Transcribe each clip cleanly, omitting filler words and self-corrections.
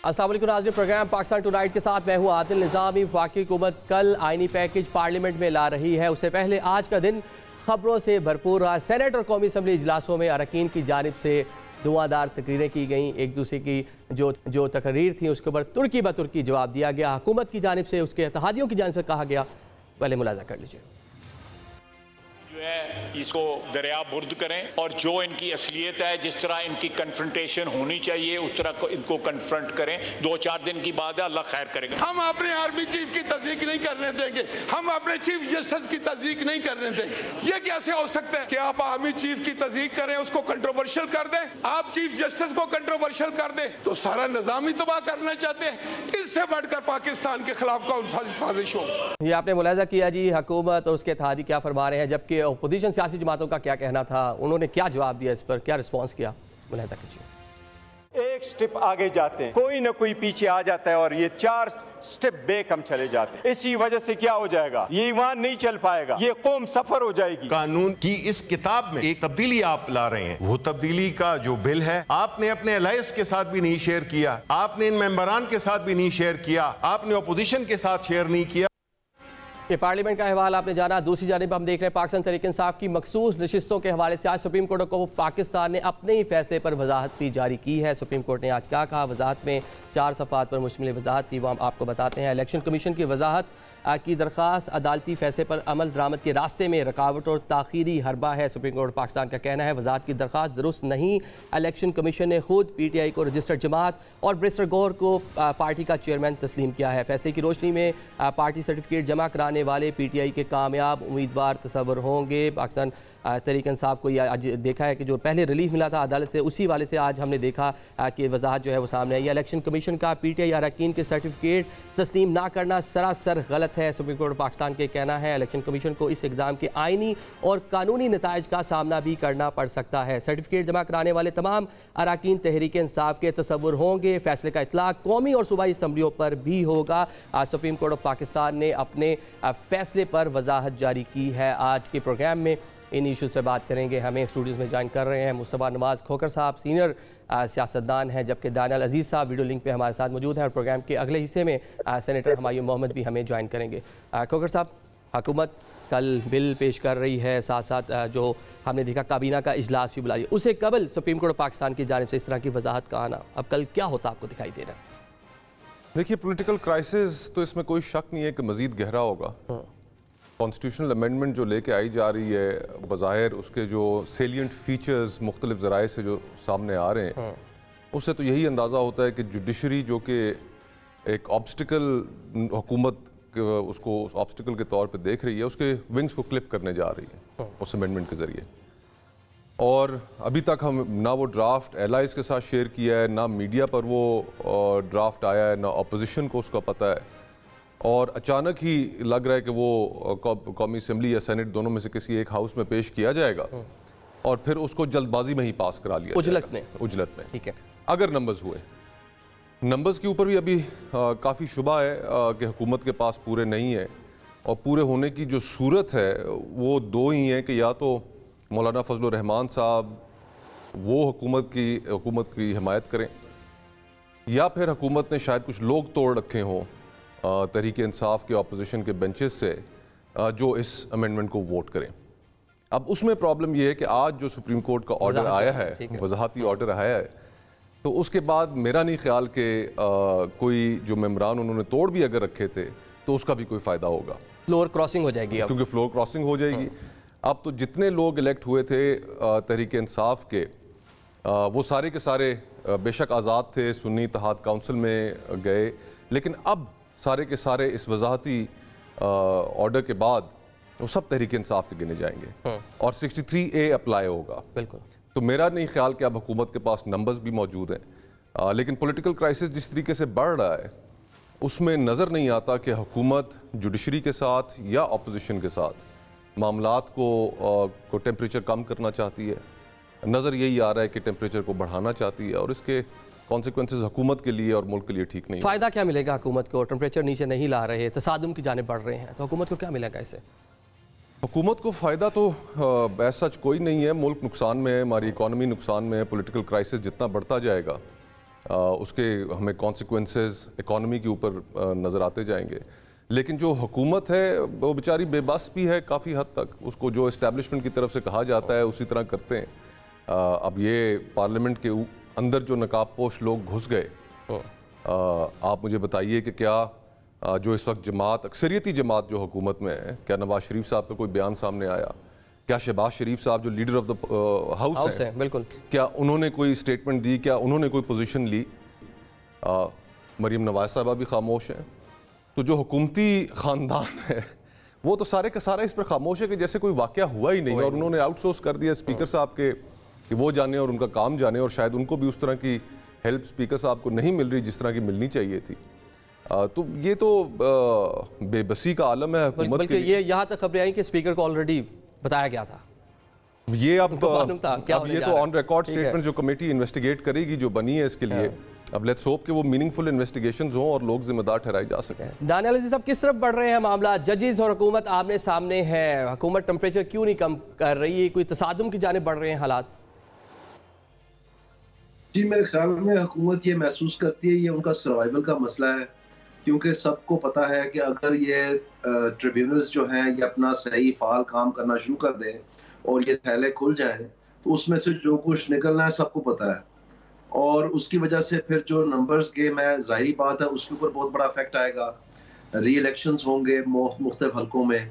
अस्सलाम वालेकुम नाज़रीन, प्रोग्राम पाकिस्तान टुनाइट के साथ मैं हूँ आदिल निज़ामी। वफाकी हुकूमत कल आइनी पैकेज पार्लियामेंट में ला रही है। उससे पहले आज का दिन खबरों से भरपूर रहा। सेनेट और कौमी असम्बली इजलासों में अरकान की जानिब से धुआंधार तकरीरें की गईं। एक दूसरे की जो तकरीर थी उसके ऊपर तुर्की ब तुर्की जवाब दिया गया। हुकूमत की जानिब से, उसके इत्तेहादियों की जानिब से कहा गया। पहले मुलाजा कर लीजिए। इसको दरिया बुर्द करें और जो इनकी असलियत है, जिस तरह इनकी कन्फ्रंटेशन होनी चाहिए उस तरह को इनको कन्फ्रंट करें। 2-4 दिन की बात है, अल्लाह खैर करेगा। हम अपने आर्मी चीफ की तस्दीक नहीं करने देंगे, हम अपने चीफ जस्टिस की तस्दीक नहीं करने देंगे। ये कैसे हो सकता है कि आप आर्मी चीफ की तस्दीक करें, उसको कंट्रोवर्शियल कर दें, आप चीफ जस्टिस को कंट्रोवर्शियल कर दें तो सारा निजाम ही तबाह करना चाहते हैं। इससे बढ़कर पाकिस्तान के खिलाफ कौन सा साजिश हो। ये आपने मुलाजा किया जी, हुकूमत और उसके इत्तेहादी क्या फरमा रहे हैं, जबकि अपोजिशन सियासी जमातों का क्या कहना था, उन्होंने क्या जवाब दिया, इस पर क्या रिस्पॉन्स किया, मुलाजा कीजिए। एक स्टेप आगे जाते हैं, कोई ना कोई पीछे आ जाता है और ये 4 स्टेप बैक हम चले जाते हैं। इसी वजह से क्या हो जाएगा, ये ईमान नहीं चल पाएगा, ये कौम सफर हो जाएगी। कानून की इस किताब में एक तब्दीली आप ला रहे हैं, वो तब्दीली का जो बिल है आपने अपने अलायंस के साथ भी नहीं शेयर किया, आपने इन मेंबरान के साथ भी नहीं शेयर किया, आपने अपोजिशन के साथ शेयर नहीं किया। ये पार्लियामेंट का अहवाल आपने जाना। दूसरी जानिब हम देख रहे हैं पाकिस्तान तहरीक-ए-इंसाफ की मखसूस नशिस्तों के हवाले से आज सुप्रीम कोर्ट ऑफ पाकिस्तान ने अपने ही फैसले पर वजाहत भी जारी की है। सुप्रीम कोर्ट ने आज क्या कहा, वजाहत में 4 सफ़ात पर मुश्तमिल वजाहत थी, वो हम आपको बताते हैं। इलेक्शन कमीशन की वजाहत की दरख्वास्त अदालती फैसले पर अमल दरामद के रास्ते में रुकावट और ताख़ीरी हरबा है। सुप्रीम कोर्ट पाकिस्तान का कहना है वजाहत की दरख्वास्त दुरुस्त नहीं। इलेक्शन कमीशन ने खुद PTI को रजिस्टर्ड जमात और बैरिस्टर गौहर को पार्टी का चेयरमैन तस्लीम किया है। फैसले की रोशनी में पार्टी सर्टिफिकेट जमा कराने वाले PTI के कामयाब उम्मीदवार तस्वर होंगे। पाकिस्तान तहरीक-ए-इंसाफ को यह आज देखा है कि जो पहले रिलीफ मिला था अदालत से, उसी वाले से आज हमने देखा कि वजाहत जो है वो सामने आई। इलेक्शन कमीशन का PTI अरकान के सर्टिफिकेट तस्लीम ना करना सरासर गलत है। सुप्रीम कोर्ट पाकिस्तान के कहना है इलेक्शन कमीशन को इस इक़दाम के आइनी और कानूनी नताइज का सामना भी करना पड़ सकता है। सर्टिफिकेट जमा कराने वाले तमाम अरकान तहरीक-ए-इंसाफ के तस्वर होंगे। फैसले का इतलाक़ कौमी और सूबाई असम्बलियों पर भी होगा। आज सुप्रीम कोर्ट ऑफ पाकिस्तान ने अपने फैसले पर वजाहत जारी की है। आज के प्रोग्राम में इन इशूज़ पर बात करेंगे। हमें स्टूडियोज़ में ज्वाइन कर रहे हैं मुस्तफ़ा नवाज़ खोखर साहब, सीनियर सियासतदान हैं, जबकि दानियल अजीज़ साहब वीडियो लिंक पे हमारे साथ मौजूद हैं। और प्रोग्राम के अगले हिस्से में सेनेटर हुमायूं मोहम्मद भी हमें ज्वाइन करेंगे। खोखर साहब, हुकूमत कल बिल पेश कर रही है, साथ साथ जो हमने देखा काबीना का इजलास भी बुलाई, उससे कबल सुप्रीम कोर्ट पाकिस्तान की जानिब से इस तरह की वजाहत का आना, अब कल क्या होता आपको दिखाई दे रहा है? देखिए, पॉलिटिकल क्राइसिस तो इसमें कोई शक नहीं है कि मज़ीद गहरा होगा। कॉन्स्टिट्यूशनल अमेंडमेंट जो लेके आई जा रही है, बज़ाहिर उसके जो सेलियंट फीचर्स मुख्तलिफ ज़राए से जो सामने आ रहे हैं, उससे तो यही अंदाज़ा होता है कि जुडिशरी जो कि एक ऑब्स्टिकल हुकूमत उसको उस ऑब्स्टिकल के तौर पे देख रही है, उसके विंग्स को क्लिप करने जा रही है उस अमेंडमेंट के ज़रिए। और अभी तक हम ना वो ड्राफ्ट एलाइज के साथ शेयर किया है, ना मीडिया पर वो ड्राफ्ट आया है, ना अपोजिशन को उसका पता है। और अचानक ही लग रहा है कि वो कौमी असम्बली या सेनेट दोनों में से किसी एक हाउस में पेश किया जाएगा और फिर उसको जल्दबाजी में ही पास करा लिया उजलत में। ठीक है, अगर नंबर्स हुए, नंबर्स के ऊपर भी अभी काफ़ी शुबा है कि हुकूमत के पास पूरे नहीं है। और पूरे होने की जो सूरत है वो 2 ही हैं कि या तो मौलाना फजलुर रहमान साहब वो हुकूमत की हिमायत करें, या फिर हुकूमत ने शायद कुछ लोग तोड़ रखे हों तहरीक-ए-इंसाफ के अपोजिशन के बेंचेस से जो इस अमेंडमेंट को वोट करें। अब उसमें प्रॉब्लम यह है कि आज जो सुप्रीम कोर्ट का ऑर्डर आया है, वजाहती ऑर्डर आया है, तो उसके बाद मेरा नहीं ख्याल कि कोई जो मेम्बरान उन्होंने तोड़ भी अगर रखे थे तो उसका भी कोई फ़ायदा होगा। फ्लोर क्रॉसिंग हो जाएगी, क्योंकि फ्लोर क्रॉसिंग हो जाएगी। अब तो जितने लोग इलेक्ट हुए थे तहरीक-ए-इंसाफ के, वो सारे के सारे बेशक आज़ाद थे, सुन्नी इत्तेहाद काउंसिल में गए, लेकिन अब सारे के सारे इस वजाहती ऑर्डर के बाद वो सब तहरीक-ए-इंसाफ के गिने जाएंगे और 63A अप्लाई होगा। बिल्कुल। तो मेरा नहीं ख्याल कि अब हुकूमत के पास नंबर्स भी मौजूद हैं, लेकिन पॉलिटिकल क्राइसिस जिस तरीके से बढ़ रहा है उसमें नज़र नहीं आता कि हुकूमत जुडिशरी के साथ या अपोजिशन के साथ मामलात को टेम्परेचर कम करना चाहती है। नज़र यही आ रहा है कि टेम्परेचर को बढ़ाना चाहती है और इसके कॉन्सिक्वेंसेस हुकूमत के लिए और मुल्क के लिए ठीक नहीं। फ़ायदा क्या मिलेगा हुकूमत को? टेम्परेचर नीचे नहीं ला रहे, तसादुम की जाने बढ़ रहे हैं, तो हुकूमत को क्या मिलेगा इससे? हुकूमत को फ़ायदा तो सच कोई नहीं है। मुल्क नुकसान में है, हमारी इकॉनमी नुकसान में है। पॉलिटिकल क्राइसिस जितना बढ़ता जाएगा उसके हमें कॉन्सिक्वेंसेस इकॉनमी के ऊपर नज़र आते जाएंगे। लेकिन जो हुकूमत है वो बेचारी बेबस भी है काफ़ी हद तक, उसको जो इस्टेब्लिशमेंट की तरफ से कहा जाता है उसी तरह करते हैं। अब ये पार्लियामेंट के अंदर जो नकाबपोश लोग घुस गए, आप मुझे बताइए कि क्या जो इस वक्त जमात, अक्सरियती जमात जो हुकूमत में है, क्या नवाज शरीफ साहब का कोई बयान सामने आया? क्या शहबाज शरीफ साहब जो लीडर ऑफ द हाउस हैं, बिल्कुल, क्या उन्होंने कोई स्टेटमेंट दी? क्या उन्होंने कोई पोजीशन ली? मरीम नवाज साहबा भी खामोश हैं। तो जो हुकूमती ख़ानदान है वो तो सारे का सारा इस पर खामोश है कि जैसे कोई वाक़या हुआ ही नहीं, और उन्होंने आउटसोर्स कर दिया स्पीकर साहब के कि वो जाने और उनका काम जाने, और शायद उनको भी उस तरह की हेल्प स्पीकर साहब को नहीं मिल रही जिस तरह की मिलनी चाहिए थी। तो ये तो बेबसी का आलम है हुकूमत के लिए। ये यहाँ तक खबरें आई कि स्पीकर को ऑलरेडी बताया गया था। ये अब ये तो ऑन रिकॉर्ड स्टेटमेंट जो कमेटी इन्वेस्टिगेट करेगी जो बनी है इसके लिए, अब लेट्स होप कि वो मीनिंगफुल इन्वेस्टिगेशंस हों और लोग जिम्मेदार ठहराए जा सकें। दानियाल अजीज साहब, किस तरफ बढ़ रहे हैं मामला? जजेस और हुकूमत आमने सामने है, हुकूमत टेम्परेचर क्यों नहीं कम कर रही है? कोई तसादुम की जानिब बढ़ रहे हैं हालात? जी, मेरे ख्याल में हुकूमत ये महसूस करती है ये उनका सर्वाइवल का मसला है, क्योंकि सबको पता है कि अगर ये ट्रिब्यूनल्स जो हैं ये अपना सही फाल काम करना शुरू कर दें और ये थैले खुल जाएं तो उसमें से जो कुछ निकलना है सबको पता है, और उसकी वजह से फिर जो नंबर्स गेम है, जाहिर बात है उसके ऊपर बहुत बड़ा इफेक्ट आएगा। री इलेक्शंस होंगे मुख्तलिफ हलकों में,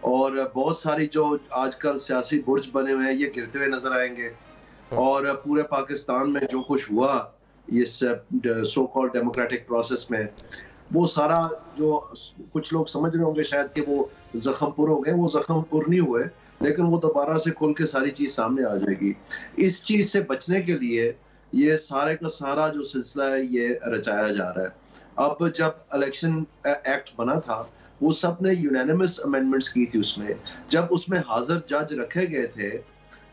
और बहुत सारी जो आजकल सियासी बुर्ज बने हुए हैं ये गिरते हुए नजर आएंगे, और पूरे पाकिस्तान में जो कुछ हुआ इस सो कॉल्ड डेमोक्रेटिक प्रोसेस में, वो सारा जो कुछ लोग समझ रहे होंगे शायद कि वो जख्म पुर हो गए, वो जख्म पुर नहीं हुए, लेकिन वो दोबारा से खुल के सारी चीज सामने आ जाएगी। इस चीज से बचने के लिए ये सारे का सारा जो सिलसिला है ये रचाया जा रहा है। अब जब इलेक्शन एक्ट बना था वो सब ने यूनानिमस अमेंडमेंट्स की थी उसमें, जब उसमें हाजिर जज रखे गए थे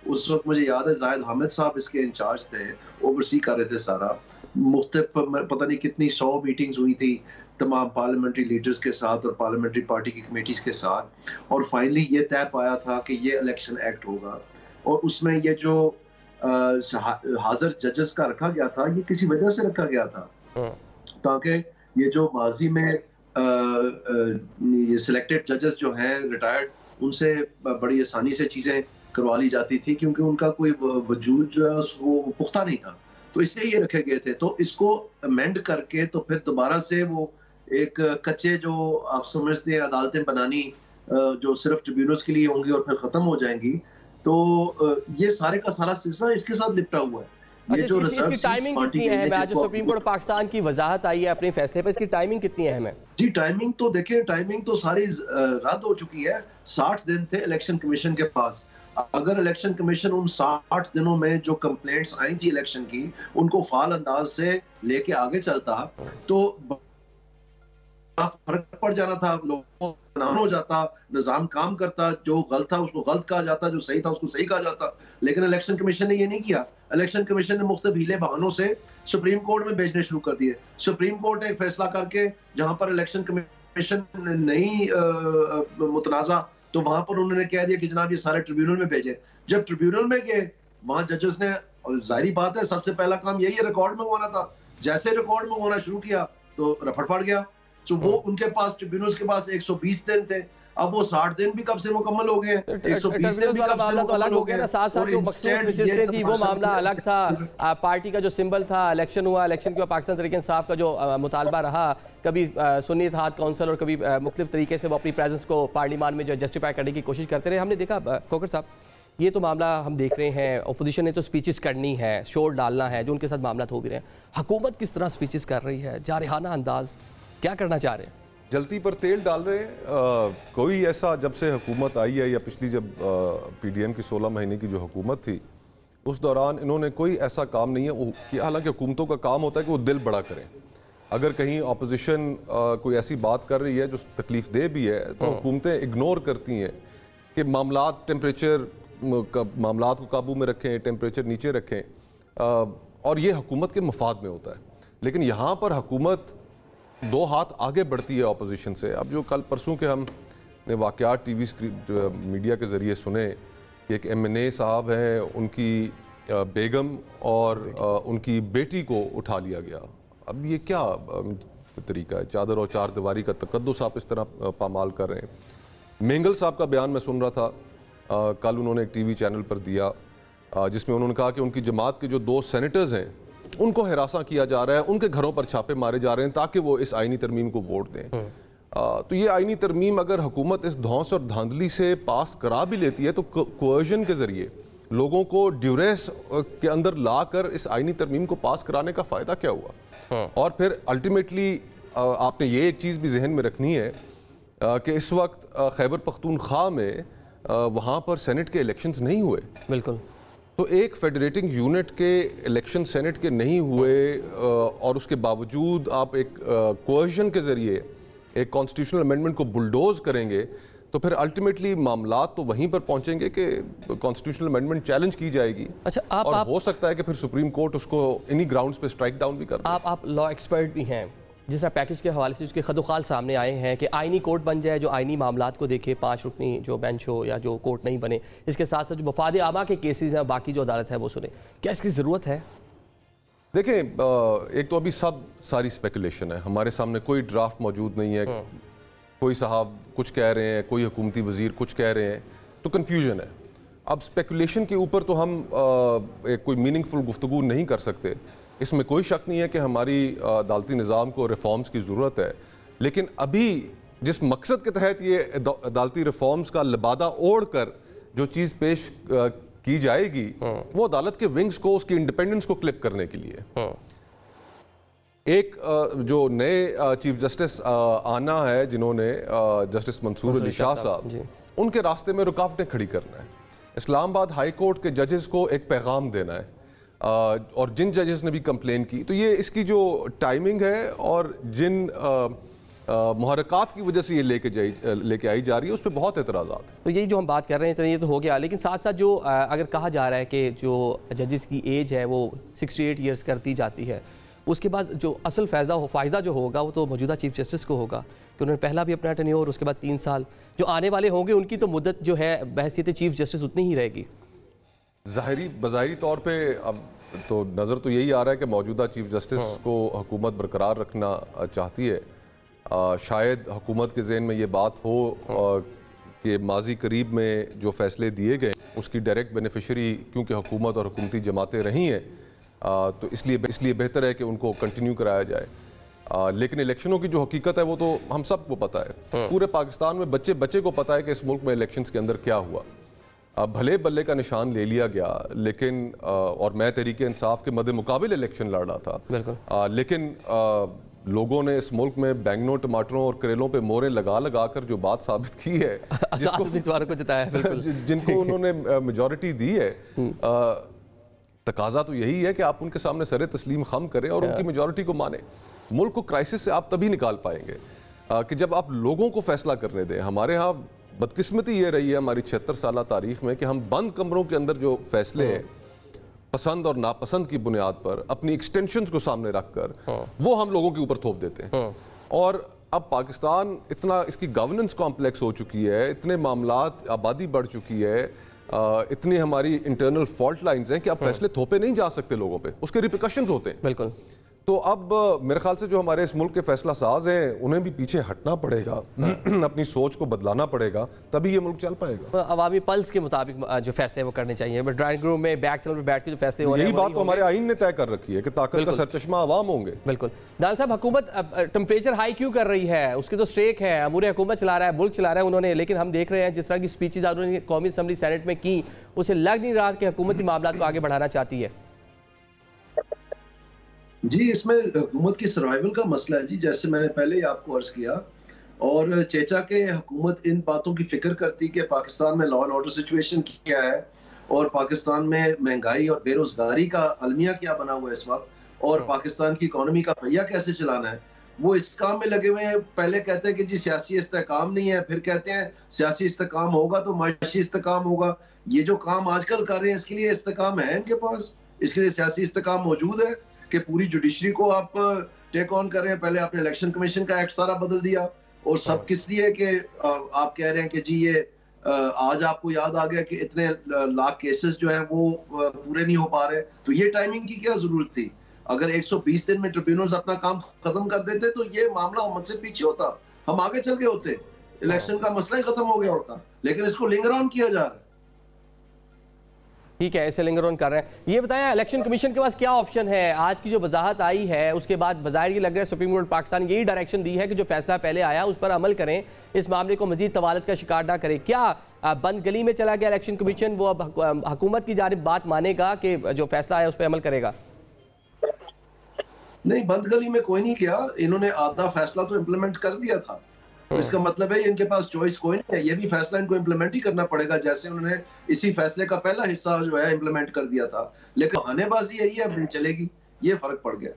उस वक्त मुझे याद है जाहिद हामिद साहब इसके इंचार्ज थे, ओवरसी कर रहे थे सारा, मुख्तलिफ पता नहीं कितनी 100 मीटिंग्स हुई थी तमाम पार्लियामेंट्री लीडर्स के साथ और पार्लियामेंट्री पार्टी की कमेटीज के साथ, और फाइनली ये तय पाया था कि ये इलेक्शन एक्ट होगा। और उसमें ये जो हाजिर जजेस का रखा गया था ये किसी वजह से रखा गया था ताकि ये जो माजी में ये सिलेक्टेड जजेस जो हैं रिटायर्ड, उनसे बड़ी आसानी से चीजें करवा ली जाती थी, क्योंकि उनका कोई वजूद जो है वो पुख्ता नहीं था, तो इसलिए ये रखे गए थे। तो इसको अमेंड करके तो फिर दोबारा से वो एक कच्चे जो आप समझते हैं अदालतें बनानी जो सिर्फ ट्रिब्यूनल्स के लिए होंगी और फिर खत्म हो जाएंगी, तो ये सारे का सारा सिलसिला इसके साथ लिपटा हुआ है। अच्छा, इसकी टाइमिंग कितनी अहम है? आज जो सुप्रीम कोर्ट पाकिस्तान की वजाहत आई है अपने फैसले पर, इसकी टाइमिंग कितनी अहम है? जी, टाइमिंग तो देखिए, टाइमिंग तो सारी रद्द हो चुकी है। 60 दिन थे इलेक्शन कमीशन के पास। अगर इलेक्शन कमीशन उन 60 दिनों में जो कंप्लेंट्स आई थी इलेक्शन की उनको फाल अंदाज से लेके आगे चलता तो फर्क पड़ जाना था, लोगों को हो जाता, निजाम काम करता, जो गलत था उसको गलत कहा जाता, जो सही था उसको सही कहा जाता। लेकिन इलेक्शन कमीशन ने ये नहीं किया। इलेक्शन कमीशन ने मुख्तलिफ हीले बहानों से सुप्रीम कोर्ट में भेजने शुरू कर दिए। सुप्रीम कोर्ट ने एक फैसला करके जहां पर इलेक्शन कमीशन नहीं मुतनाजा, तो वहां पर उन्होंने कह दिया कि जनाब ये सारे ट्रिब्यूनल में भेजे। जब ट्रिब्यूनल में गए वहां जजेस ने, जाहिर बात है सबसे पहला काम यही रिकॉर्ड मंगवाना था। जैसे रिकॉर्ड मंगवाना शुरू किया तो रफड़ पड़ गया। तो वो उनके पास ट्रिब्यूनल्स के पास 120 दिन थे, अब वो 60 दिन भी कब से मुकम्मल हो गए, 120 दिन भी कब से मुकम्मल हो गए। साथ साथ जो मखसूस नशिस्तें थी वो मामला अलग था। पार्टी का जो सिंबल था, इलेक्शन हुआ, इलेक्शन के बाद पाकिस्तान तहरीक इंसाफ का जो मुतालबा रहा, कभी सुन्नी इत्तेहाद काउंसिल और कभी मुख्तलिफ तरीके से वो अपनी प्रेजेंस को पार्लियामान में जो जस्टिफाई करने की कोशिश करते रहे। हमने देखा खोकर साहब, ये तो मामला हम देख रहे हैं, अपोजिशन ने तो स्पीचेस करनी है, शोर डालना है, जो उनके साथ मामला हो भी रहे हैं। हुकूमत किस तरह स्पीचेस कर रही है, जारहाना अंदाज, क्या करना चाह रहे हैं? जलती पर तेल डाल रहे हैं। कोई ऐसा जब से हुकूमत आई है या पिछली जब PDM की 16 महीने की जो हुकूमत थी उस दौरान इन्होंने कोई ऐसा काम नहीं है कि, हालांकि हुकूमतों का काम होता है कि वो दिल बड़ा करें। अगर कहीं अपोजिशन कोई ऐसी बात कर रही है जो तकलीफ दे भी है तो हुकूमतें इग्नोर करती हैं कि मामलात मामलात को काबू में रखें, टेम्परेचर नीचे रखें, और ये हुकूमत के मफाद में होता है। लेकिन यहाँ पर हुकूमत 2 हाथ आगे बढ़ती है अपोजिशन से। अब जो कल परसों के हमने वाक़यात TV मीडिया के ज़रिए सुने कि एक MNA साहब हैं, उनकी बेगम और उनकी बेटी को उठा लिया गया। अब ये क्या तरीका है? चादर और चार दीवारी का तकद्दुस आप इस तरह पामाल कर रहे हैं। मेंगल साहब का बयान मैं सुन रहा था, कल उन्होंने एक टीवी चैनल पर दिया, जिसमें उन्होंने कहा कि उनकी जमात के जो 2 सेनेटर्स हैं उनको हिरासा किया जा रहा है, उनके घरों पर छापे मारे जा रहे हैं ताकि वो इस आईनी तरमीम को वोट दें। तो ये आईनी तरमीम अगर हुकूमत इस धौंस और धांधली से पास करा भी लेती है तो कोअर्जन के ज़रिए लोगों को ड्यूरेस के अंदर ला कर इस आईनी तरमीम को पास कराने का फ़ायदा क्या हुआ? और फिर अल्टीमेटली आपने ये एक चीज़ भी जहन में रखनी है कि इस वक्त खैबर पख्तूनख्वा में वहाँ पर सेनेट के इलेक्शंस नहीं हुए। बिल्कुल। तो एक फेडरेटिंग यूनिट के इलेक्शन सेनेट के नहीं हुए और उसके बावजूद आप एक कोअर्जन के ज़रिए एक कॉन्स्टिट्यूशनल अमेंडमेंट को बुलडोज करेंगे तो फिर अल्टीमेटली मामला तो वहीं पर पहुंचेंगे कि कॉन्स्टिट्यूशनल अमेंडमेंट चैलेंज की जाएगी। अच्छा, आप हो सकता है कि फिर सुप्रीम कोर्ट उसको इन्हीं ग्राउंड्स पे स्ट्राइक डाउन भी कर दे। आप लॉ एक्सपर्ट भी हैं, जिस तरह पैकेज के हवाले से उसके खदोखाल सामने आए हैं कि आईनी कोर्ट बन जाए जो आईनी मामलात को देखे, 5 रुकनी जो बेंच हो या जो कोर्ट नहीं बने, इसके साथ साथ जो मफाद आमा के केसेस हैं बाकी जो अदालत है वो सुने, क्या इसकी ज़रूरत है? देखें, एक तो अभी सब सारी स्पेकुलेशन है, हमारे सामने कोई ड्राफ्ट मौजूद नहीं है। कोई साहब कुछ कह रहे हैं, कोई हुकूमती वजीर कुछ कह रहे हैं, तो कन्फ्यूजन है। अब स्पेकुलेशन के ऊपर तो हम एक कोई मीनिंगफुल गुफ्तगू नहीं कर सकते। इसमें कोई शक नहीं है कि हमारी अदालती निज़ाम को रिफॉर्म्स की ज़रूरत है, लेकिन अभी जिस मकसद के तहत ये अदालती रिफॉर्म्स का लबादा ओढ़ कर जो चीज़ पेश की जाएगी वो अदालत के विंग्स को, उसकी इंडिपेंडेंस को क्लिप करने के लिए। एक जो नए चीफ जस्टिस आना है, जिन्होंने जस्टिस मंसूर अली शाह साहब, उनके रास्ते में रुकावटें खड़ी करना है। इस्लामाबाद हाई कोर्ट के जजेस को एक पैगाम देना है, और जिन जजेस ने भी कंप्लेन की, तो ये इसकी जो टाइमिंग है और जिन मुहरकात की वजह से ये लेके आई जा रही है उस पर बहुत एतराज़ात हैं। तो यही जो हम बात कर रहे हैं ये तो हो गया, लेकिन साथ साथ जो अगर कहा जा रहा है कि जो जजेस की एज है वो 68 ईयर्स करती जाती है, उसके बाद जो असल फ़ायदा जो होगा वो तो मौजूदा चीफ जस्टिस को होगा कि उन्होंने पहला भी अपना टेन्योर, उसके बाद 3 साल जो आने वाले होंगे उनकी तो मुद्दत जो है बहैसियत चीफ जस्टिस उतनी ही रहेगी। बज़ाहिरी तौर पे अब तो नज़र तो यही आ रहा है कि मौजूदा चीफ जस्टिस को हुकूमत बरकरार रखना चाहती है। शायद हुकूमत के ज़हन में ये बात हो कि माजी करीब में जो फ़ैसले दिए गए उसकी डायरेक्ट बेनिफिशरी क्योंकि हुकूमत और हुकूमती जमातें रही हैं, तो इसलिए बेहतर है कि उनको कंटिन्यू कराया जाए। लेकिन इलेक्शनों की जो हकीकत है वो तो हम सबको पता है, पूरे पाकिस्तान में बच्चे को पता है कि इस मुल्क में इलेक्शंस के अंदर क्या हुआ। भले बल्ले का निशान ले लिया गया, लेकिन और मैं तहरीक इंसाफ के मद्दे मुकाबिल इलेक्शन लड़ रहा था, लेकिन लोगों ने इस मुल्क में बैंगनों, टमाटरों और करेलों पे मोहरें लगा कर जो बात साबित की है, को जताया है, जिनको उन्होंने मेजॉरिटी दी है, तकाजा तो यही है कि आप उनके सामने सरे तस्लीम खम करें और उनकी मेजॉरिटी को माने। मुल्क को क्राइसिस से आप तभी निकाल पाएंगे कि जब आप लोगों को फैसला करने दें। हमारे यहाँ बदकिस्मती ये रही है हमारी 76 साल तारीख में कि हम बंद कमरों के अंदर जो फैसले हैं पसंद और नापसंद की बुनियाद पर अपनी एक्सटेंशंस को सामने रखकर वो हम लोगों के ऊपर थोप देते हैं। और अब पाकिस्तान इतना, इसकी गवर्नेंस कॉम्प्लेक्स हो चुकी है, इतने मामलात, आबादी बढ़ चुकी है, इतनी हमारी इंटरनल फॉल्ट लाइंस हैं कि अब फैसले थोपे नहीं जा सकते लोगों पे, उसके रिपरकशंस होते हैं। बिल्कुल। तो अब मेरे ख्याल से जो हमारे इस मुल्क के फैसला साज हैं उन्हें भी पीछे हटना पड़ेगा, अपनी सोच को बदलाना पड़ेगा, तभी ये मुल्क चल पाएगा। अवामी पल्स के मुताबिक जो फैसले वो करने चाहिए, ड्राइंग रूम में बैक चैनल में बैठ के जो फैसले हो रहे हैं, यही बात तो हमारे आईन ने तय कर रखी है कि ताकत का सरचश्मा अवाम होंगे। बिल्कुल। दाल साहब, हुकूमत टेम्परेचर हाई क्यों कर रही है? उसके तो स्ट्रेक है, अमूर हुकूमत चला रहा है, मुल्क चला रहा है उन्होंने, लेकिन हम देख रहे हैं जिस तरह की स्पीचेज उन्होंने कौमी असम्बली सेनेट में की, उसे लग नहीं रहा कि हुकूमती मामला को आगे बढ़ाना चाहती है। जी, इसमें हुकूमत की सर्वाइवल का मसला है जी, जैसे मैंने पहले ही आपको अर्ज किया। और चेचा के हुकूमत इन बातों की फिक्र करती कि पाकिस्तान में लॉ एंड ऑर्डर सिचुएशन क्या है और पाकिस्तान में महंगाई और बेरोजगारी का अलमिया क्या बना हुआ है इस वक्त, और पाकिस्तान की इकोनॉमी का पहिया कैसे चलाना है, वो इस काम में लगे हुए हैं। पहले कहते हैं कि जी सियासी इस्तेकाम नहीं है, फिर कहते हैं सियासी इस्तेकाम होगा तो माशी इस्तेकाम होगा। ये जो काम आजकल कर रहे हैं इसके लिए इस्तेकाम है इनके पास, इसके लिए सियासी इस्तेकाम मौजूद है कि पूरी जुडिशरी को आप टेक ऑन कर रहे हैं। पहले आपने इलेक्शन कमीशन का एक्ट सारा बदल दिया, और सब किस लिए कि आप कह रहे हैं कि जी ये आज आपको याद आ गया कि इतने लाख केसेस जो हैं वो पूरे नहीं हो पा रहे, तो ये टाइमिंग की क्या जरूरत थी? अगर 120 दिन में ट्रिब्यूनल्स अपना काम खत्म कर देते तो ये मामला हमसे पीछे होता, हम आगे चल गए होते, इलेक्शन का मसला ही खत्म हो गया होता, लेकिन इसको लिंगर ऑन किया जा रहा है। ठीक है, इसे लिंगर ऑन कर रहे हैं। ये बताया इलेक्शन कमीशन के पास क्या ऑप्शन है? आज की जो वजाहत आई है उसके बाद बाज़ाहिर ये लग रहा है सुप्रीम कोर्ट पाकिस्तान यही डायरेक्शन दी है कि जो फैसला पहले आया उस पर अमल करें, इस मामले को मजीद तवालत का शिकार ना करें। क्या बंद गली में चला गया इलेक्शन कमीशन? वो अब हुकूमत की जानिब बात मानेगा कि जो फैसला आया उस पर अमल करेगा? नहीं, बंद गली में कोई नहीं किया, इन्होंने आधा फैसला तो इम्प्लीमेंट कर दिया था। तो इसका मतलब है इनके पास चॉइस कोई नहीं है, ये भी फैसला इनको इम्प्लीमेंट ही करना पड़ेगा, जैसे उन्होंने इसी फैसले का पहला हिस्सा जो है इम्प्लीमेंट कर दिया था। लेकिन बहानेबाजी यही है, अब चलेगी, ये फर्क पड़ गया।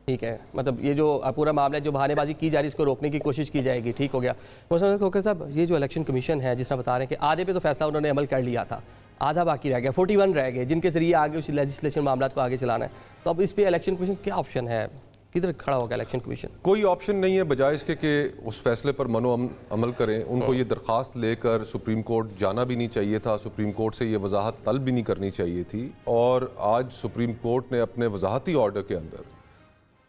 ठीक है, मतलब ये जो पूरा मामला है, जो बहानेबाजी की जा रही है, इसको रोकने की कोशिश की जाएगी। ठीक हो गया। खोखर साहब, ये जो इलेक्शन कमीशन है, जिस तरह बता रहे हैं कि आधे पे तो फैसला उन्होंने अमल कर लिया था, आधा बाकी रह गया, 41 रह गए जिनके जरिए आगे उस लेजिस्लेशन मामला को आगे चलाना है। तो अब इस पे इलेक्शन कमीशन क्या ऑप्शन है? किधर खड़ा होगा इलेक्शन कमीशन? कोई ऑप्शन नहीं है बजाय इसके कि उस फैसले पर मनो अमल करें। उनको ये दरख्वास्त लेकर सुप्रीम कोर्ट जाना भी नहीं चाहिए था, सुप्रीम कोर्ट से ये वजाहत तलब भी नहीं करनी चाहिए थी। और आज सुप्रीम कोर्ट ने अपने वजाहती ऑर्डर के अंदर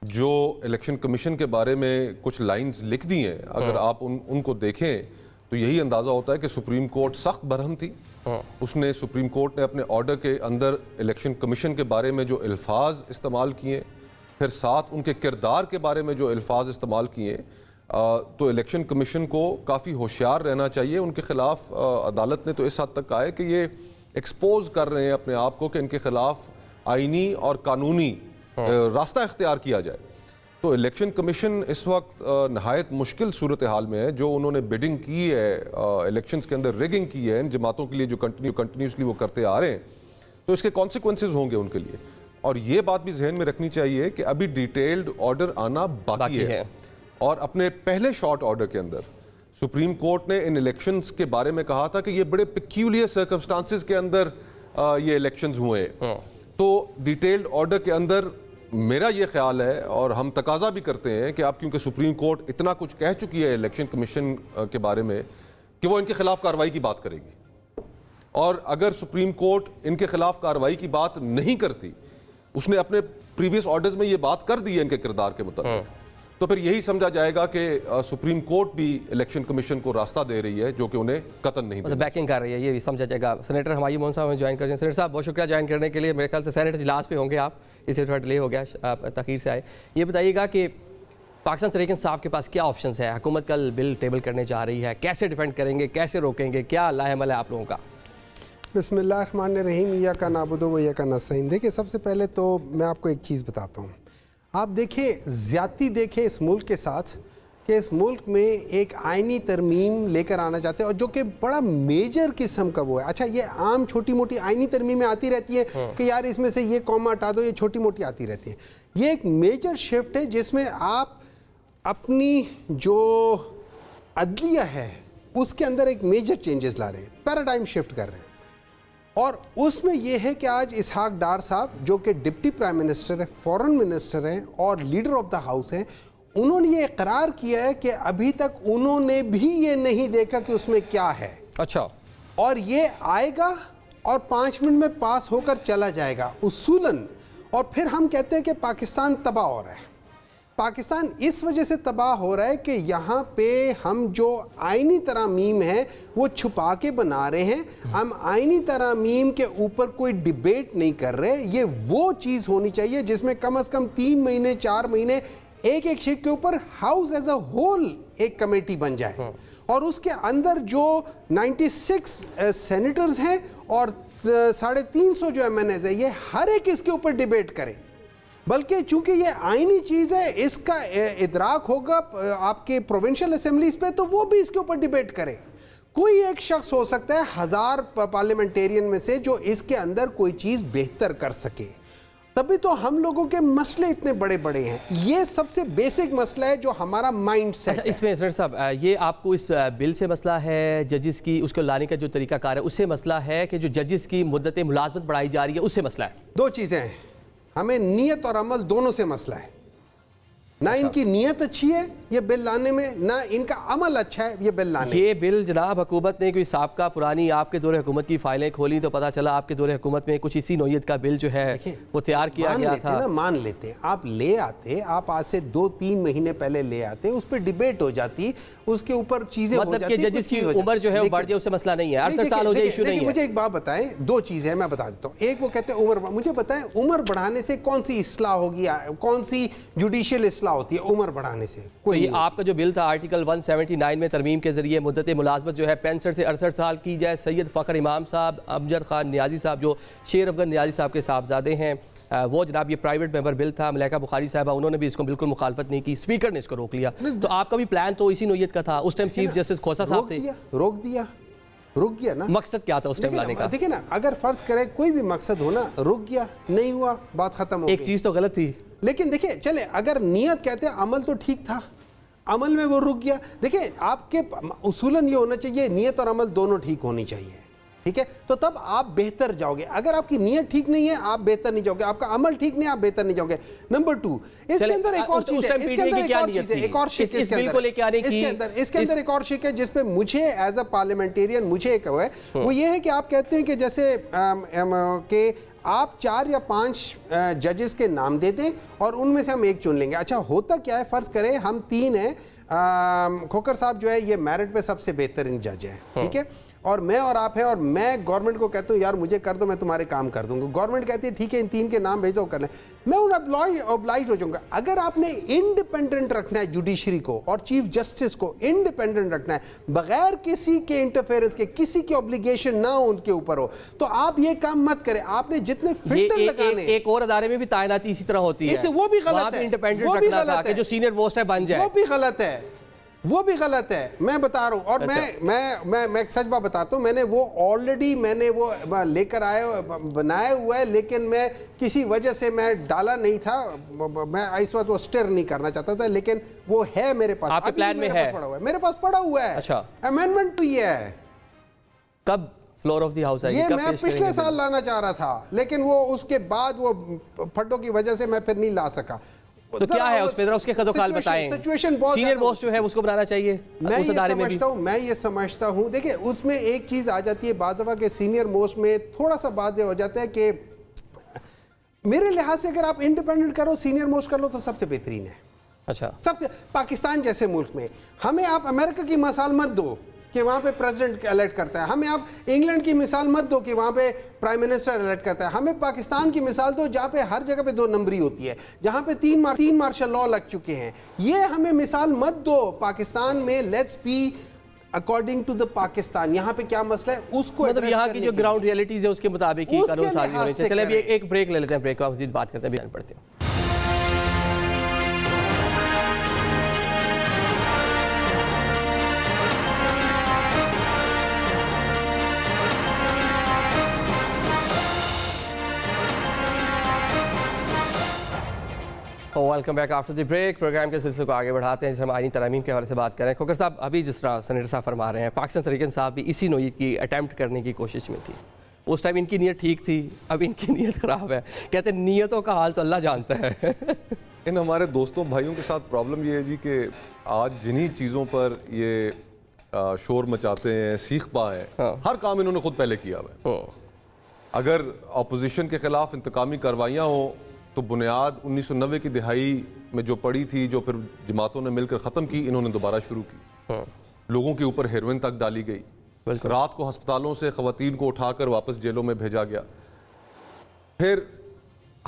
जो इलेक्शन कमीशन के बारे में कुछ लाइंस लिख दी हैं, अगर आप उनको देखें तो यही अंदाज़ा होता है कि सुप्रीम कोर्ट सख्त बरहम थी। उसने सुप्रीम कोर्ट ने अपने ऑर्डर के अंदर इलेक्शन कमीशन के बारे में जो अल्फाज इस्तेमाल किए, फिर साथ उनके किरदार के बारे में जो अल्फाज इस्तेमाल किए, तो इलेक्शन कमीशन को काफ़ी होशियार रहना चाहिए। उनके ख़िलाफ़ अदालत ने तो इस हद तक कहा है कि ये एक्सपोज कर रहे हैं अपने आप को कि इनके ख़िलाफ़ आइनी और कानूनी रास्ता इख्तियार किया जाए। तो इलेक्शन कमीशन इस वक्त नहायत मुश्किल सूरत हाल में है। जो उन्होंने बिडिंग की है, इलेक्शंस के अंदर रिगिंग की है इन जमातों के लिए, जो कंटिन्यूसली वो करते आ रहे हैं, तो इसके कॉन्सिक्वेंसेज होंगे उनके लिए। और ये बात भी जहन में रखनी चाहिए कि अभी डिटेल्ड ऑर्डर आना बाकी है। और अपने पहले शॉर्ट ऑर्डर के अंदर सुप्रीम कोर्ट ने इन इलेक्शंस के बारे में कहा था कि ये बड़े पिक्यूलियर सर्कमस्टांसेस के अंदर ये इलेक्शंस हुए। तो डिटेल्ड ऑर्डर के अंदर मेरा ये ख्याल है, और हम तकाजा भी करते हैं कि आप, क्योंकि सुप्रीम कोर्ट इतना कुछ कह चुकी है इलेक्शन कमीशन के बारे में कि वो इनके खिलाफ कार्रवाई की बात करेगी। और अगर सुप्रीम कोर्ट इनके खिलाफ कार्रवाई की बात नहीं करती, उसने अपने प्रीवियस ऑर्डर्स में ये बात कर दी है इनके किरदार के मुताबिक, तो फिर यही समझा जाएगा कि सुप्रीम कोर्ट भी इलेक्शन कमीशन को रास्ता दे रही है जो कि उन्हें कतन नहीं दे, बैकिंग कर रही है, ये भी समझा जाएगा। सेनेटर हमायूं मोहन साहब ज्वाइन कर रहे हैं। सेनेटर साहब, बहुत शुक्रिया ज्वाइन करने के लिए। मेरे ख्याल से सेनेट इजलास पे होंगे आप, इसलिए थोड़ा डिले हो गया, आप तखीर से आए। ये बताइएगा कि पाकिस्तान तहरीक इंसाफ के पास क्या ऑप्शन है? हुकूमत कल बिल टेबल करने जा रही है, कैसे डिफेंड करेंगे, कैसे रोकेंगे, क्या लाहेमल है आप लोगों का? बिस्मिल्लाहिर्रहमानिर्रहीम, या का नाबुदु व या का नस्तईन। देखिए, सबसे पहले तो मैं आपको एक चीज़ बताता हूँ। आप देखें, ज़्यादती देखें इस मुल्क के साथ कि इस मुल्क में एक आइनी तरमीम लेकर आना चाहते हैं, और जो कि बड़ा मेजर किस्म का वो है। अच्छा, ये आम छोटी मोटी आइनी तरमीमें आती रहती है कि यार इसमें से ये कॉमा हटा दो, ये छोटी मोटी आती रहती है। ये एक मेजर शिफ्ट है जिसमें आप अपनी जो अदलिया है उसके अंदर एक मेजर चेंजेस ला रहे हैं, पैराडाइम शिफ्ट कर रहे हैं। और उसमें यह है कि आज इसहाक डार साहब, जो कि डिप्टी प्राइम मिनिस्टर है, फॉरेन मिनिस्टर हैं और लीडर ऑफ द हाउस हैं, उन्होंने ये इकरार किया है कि अभी तक उन्होंने भी ये नहीं देखा कि उसमें क्या है। अच्छा। और ये आएगा और 5 मिनट में पास होकर चला जाएगा उसूलन। और फिर हम कहते हैं कि पाकिस्तान तबाह हो रहा है। पाकिस्तान इस वजह से तबाह हो रहा है कि यहाँ पे हम जो आइनी तरामीम है वो छुपा के बना रहे हैं। हम आइनी तरामीम के ऊपर कोई डिबेट नहीं कर रहे। ये वो चीज़ होनी चाहिए जिसमें कम से कम 3 महीने 4 महीने एक एक शीट के ऊपर हाउस एज अ होल एक कमेटी बन जाए, और उसके अंदर जो 96 सेनेटर्स हैं और 350 जो MNAs है, ये हर एक इसके ऊपर डिबेट करे। बल्कि चूंकि ये आईनी चीज़ है, इसका इदराक होगा आपके प्रोविंशियल असेंबलीज पे, तो वो भी इसके ऊपर डिबेट करे। कोई एक शख्स हो सकता है 1000 पार्लियामेंटेरियन में से जो इसके अंदर कोई चीज़ बेहतर कर सके, तभी तो हम लोगों के मसले इतने बड़े बड़े हैं। ये सबसे बेसिक मसला है जो हमारा माइंड सेट है। इसमें सर साहब, ये आपको इस बिल से मसला है, जजेस की उसको लाने का जो तरीकाकार है उससे मसला है, कि जो जजेस की मुद्दत मुलाजमत बढ़ाई जा रही है उससे मसला है? दो चीज़ें हैं, हमें नीयत और अमल दोनों से मसला है। ना इनकी नीयत अच्छी है ये बिल लाने में, ना इनका अमल अच्छा है ये बिल लाने। ये बिल जनाब हुकूमत ने कोई साबका पुरानी आपके दौरे हुकूमत की फाइलें खोली तो पता चला आपके दौरे हुकूमत में कुछ इसी नौयत का बिल जो है वो तैयार किया गया था ना। मान लेते आप ले आते, आप आज से 2-3 महीने पहले ले आते, उस पर डिबेट हो जाती, उसके ऊपर चीजें हो जाती। जजिस की उम्र जो है वो बढ़ जाए उससे मसला नहीं है, 68 साल हो जाए इशू नहीं है। मुझे एक बात बताएं, 2 चीजें मैं बता देता हूँ। एक वो कहते हैं उम्र, मुझे बताएं उम्र बढ़ाने से कौन सी इस्लाह होगी, कौन सी जुडिशियल इस्लाह होती है उम्र बढ़ाने से? कोई तो आपका जो बिल था आर्टिकल 179 में तरमीम के जरिए मुद्दत मुलाजमत जो है 65 से 68 साल की जाए। सैयद फ़खर इमाम साहब, अमजद खान नियाजी साहब जो शेर अफगन नियाजी साहब के साहबजादे हैं, वो जनाब ये प्राइवेट मेंबर बिल था। मलाइका बुखारी साहबा उन्होंने भी इसको बिल्कुल मुखालफत नहीं की, स्पीकर ने इसको रोक लिया। तो आपका भी प्लान तो इसी नौयत का था। उस टाइम चीफ जस्टिस खोसा साहब थे, रुक गया ना। मकसद क्या था उस टाइम लाने का? देखिए ना, अगर फर्ज करे कोई भी मकसद हो ना, रुक गया, नहीं हुआ, बात खत्म हो गई। एक चीज तो गलत थी, लेकिन देखिए चले, अगर नियत कहते हैं, अमल तो ठीक था, अमल में वो रुक गया। देखिए आपके उसूलन ये होना चाहिए, नियत और अमल दोनों ठीक होनी चाहिए, ठीक है, तो तब आप बेहतर जाओगे। अगर आपकी नियत ठीक नहीं है आप बेहतर नहीं जाओगे, आपका अमल ठीक नहीं है आप बेहतर नहीं जाओगे। नंबर 2, इसके अंदर एक और चीज है, इसके अंदर एक और चीज है, एक और शिक है इसके अंदर एक और शिक है जिसपे मुझे एज अ पार्लियामेंटेरियन मुझे एक है, वो ये है कि आप कहते हैं कि जैसे कि आप 4 या 5 जजेस के नाम दे दें और उनमें से हम एक चुन लेंगे। अच्छा होता क्या है, फर्ज करें हम 3 हैं, खोकर साहब जो है ये मेरिट पे सबसे बेहतरीन जज है, ठीक है, और मैं और आप है, और मैं गवर्नमेंट को कहता हूँ यार मुझे कर दो, मैं तुम्हारे काम कर दूंगा। गवर्नमेंट कहती है ठीक है इन 3 के नाम भेजो, कर लें, मैं उन ऑब्लाइज हो जाऊंगा। अगर आपने इंडिपेंडेंट रखना है जुडिशरी को और चीफ जस्टिस को इंडिपेंडेंट रखना है, बगैर किसी के इंटरफेरेंस के, किसी की ऑब्लिगेशन ना उनके ऊपर हो, तो आप ये काम मत करें। आपने जितने फिल्टर लगाने, एक और अदारे में भी तैनाती इसी तरह होती है, वो भी गलत है, इंडिपेंडेंट रखना था कि जो सीनियर मोस्ट है बन जाए, वो भी गलत है, वो भी गलत है, मैं बता रहा हूँ। और अच्छा। मैं एक सच बात बताता हूँ, मैंने वो ऑलरेडी मैंने वो लेकर आया बनाया हुआ है, लेकिन मैं किसी वजह से मैं डाला नहीं था, मैं इस वक्त वो स्टिर नहीं करना चाहता था, लेकिन वो है मेरे पास, आपके प्लान में है, मेरे पास पड़ा हुआ है। अच्छा, अमेंडमेंट तो ये है, कब फ्लोर ऑफ द हाउस आएगी? ये मैं पिछले साल लाना चाह रहा था, लेकिन वो उसके बाद वो फटों की वजह से मैं फिर नहीं ला सका। तो क्या है उसमें, जरा उसके कदोकाल बताएं। सिचुएशन बहुत सीनियर मोस्ट जो है उसको बनाना चाहिए, मैं ये समझता हूँ। देखिए उसमें एक चीज आ जाती है बाद दफा के सीनियर मोस्ट में थोड़ा सा बात हो जाता है कि मेरे लिहाज से अगर आप इंडिपेंडेंट करो, सीनियर मोस्ट कर लो तो सबसे बेहतरीन है। अच्छा, सबसे, पाकिस्तान जैसे मुल्क में हमें आप अमेरिका की मिसाल मत दो कि वहाँ पे प्रेसिडेंट इलेक्ट करता है, हमें आप इंग्लैंड की मिसाल मत दो कि वहाँ पे प्राइम मिनिस्टर इलेक्ट करता है, हमें पाकिस्तान की मिसाल दो जहाँ पे हर जगह पे 2 नंबरी होती है, जहाँ पे 3 मार्शल लॉ लग चुके हैं। ये हमें मिसाल मत दो पाकिस्तान में, let's be according to the Pakistan. यहाँ पे क्या मसला है उसको, मतलब यहाँ की जो ग्राउंड रियलिटीज है उसके मुताबिक ही कानून साजी होनी चाहिए। चलिए अभी एक ब्रेक ले लेते हैं, ब्रेक के बाद मज़ीद बात करते हैं, बयान पढ़ते हैं। Welcome back after the break. Program के सिलसिले को आगे बढ़ाते हैं, जिस हम आईनी तरमीम के हवाले से बात करें। खोकर साहब, अभी जिस तरह सेनेटर साहब फरमा रहे हैं, पाकिस्तान तहरीक इंसाफ भी इसी नौई की अटैम्प्ट करने की कोशिश में थी। उस टाइम इनकी नीयत ठीक थी, अब इनकी नीयत ख़राब है। कहते हैं नीयतों का हाल तो अल्लाह जानता है। इन हमारे दोस्तों भाइयों के साथ प्रॉब्लम ये है जी कि आज जिन्हीं चीज़ों पर ये शोर मचाते हैं, सीख पाए, हर काम इन्होंने खुद पहले किया हुआ है। अगर अपोजिशन के खिलाफ इंतकामी कार्रवाइयाँ हों तो बुनियाद 1990 की दिहाई में जो पड़ी थी, जो फिर जमातों ने मिलकर ख़त्म की, इन्होंने दोबारा शुरू की। लोगों के ऊपर हेरोइन तक डाली गई, रात को अस्पतालों से ख़वातीन को उठाकर वापस जेलों में भेजा गया। फिर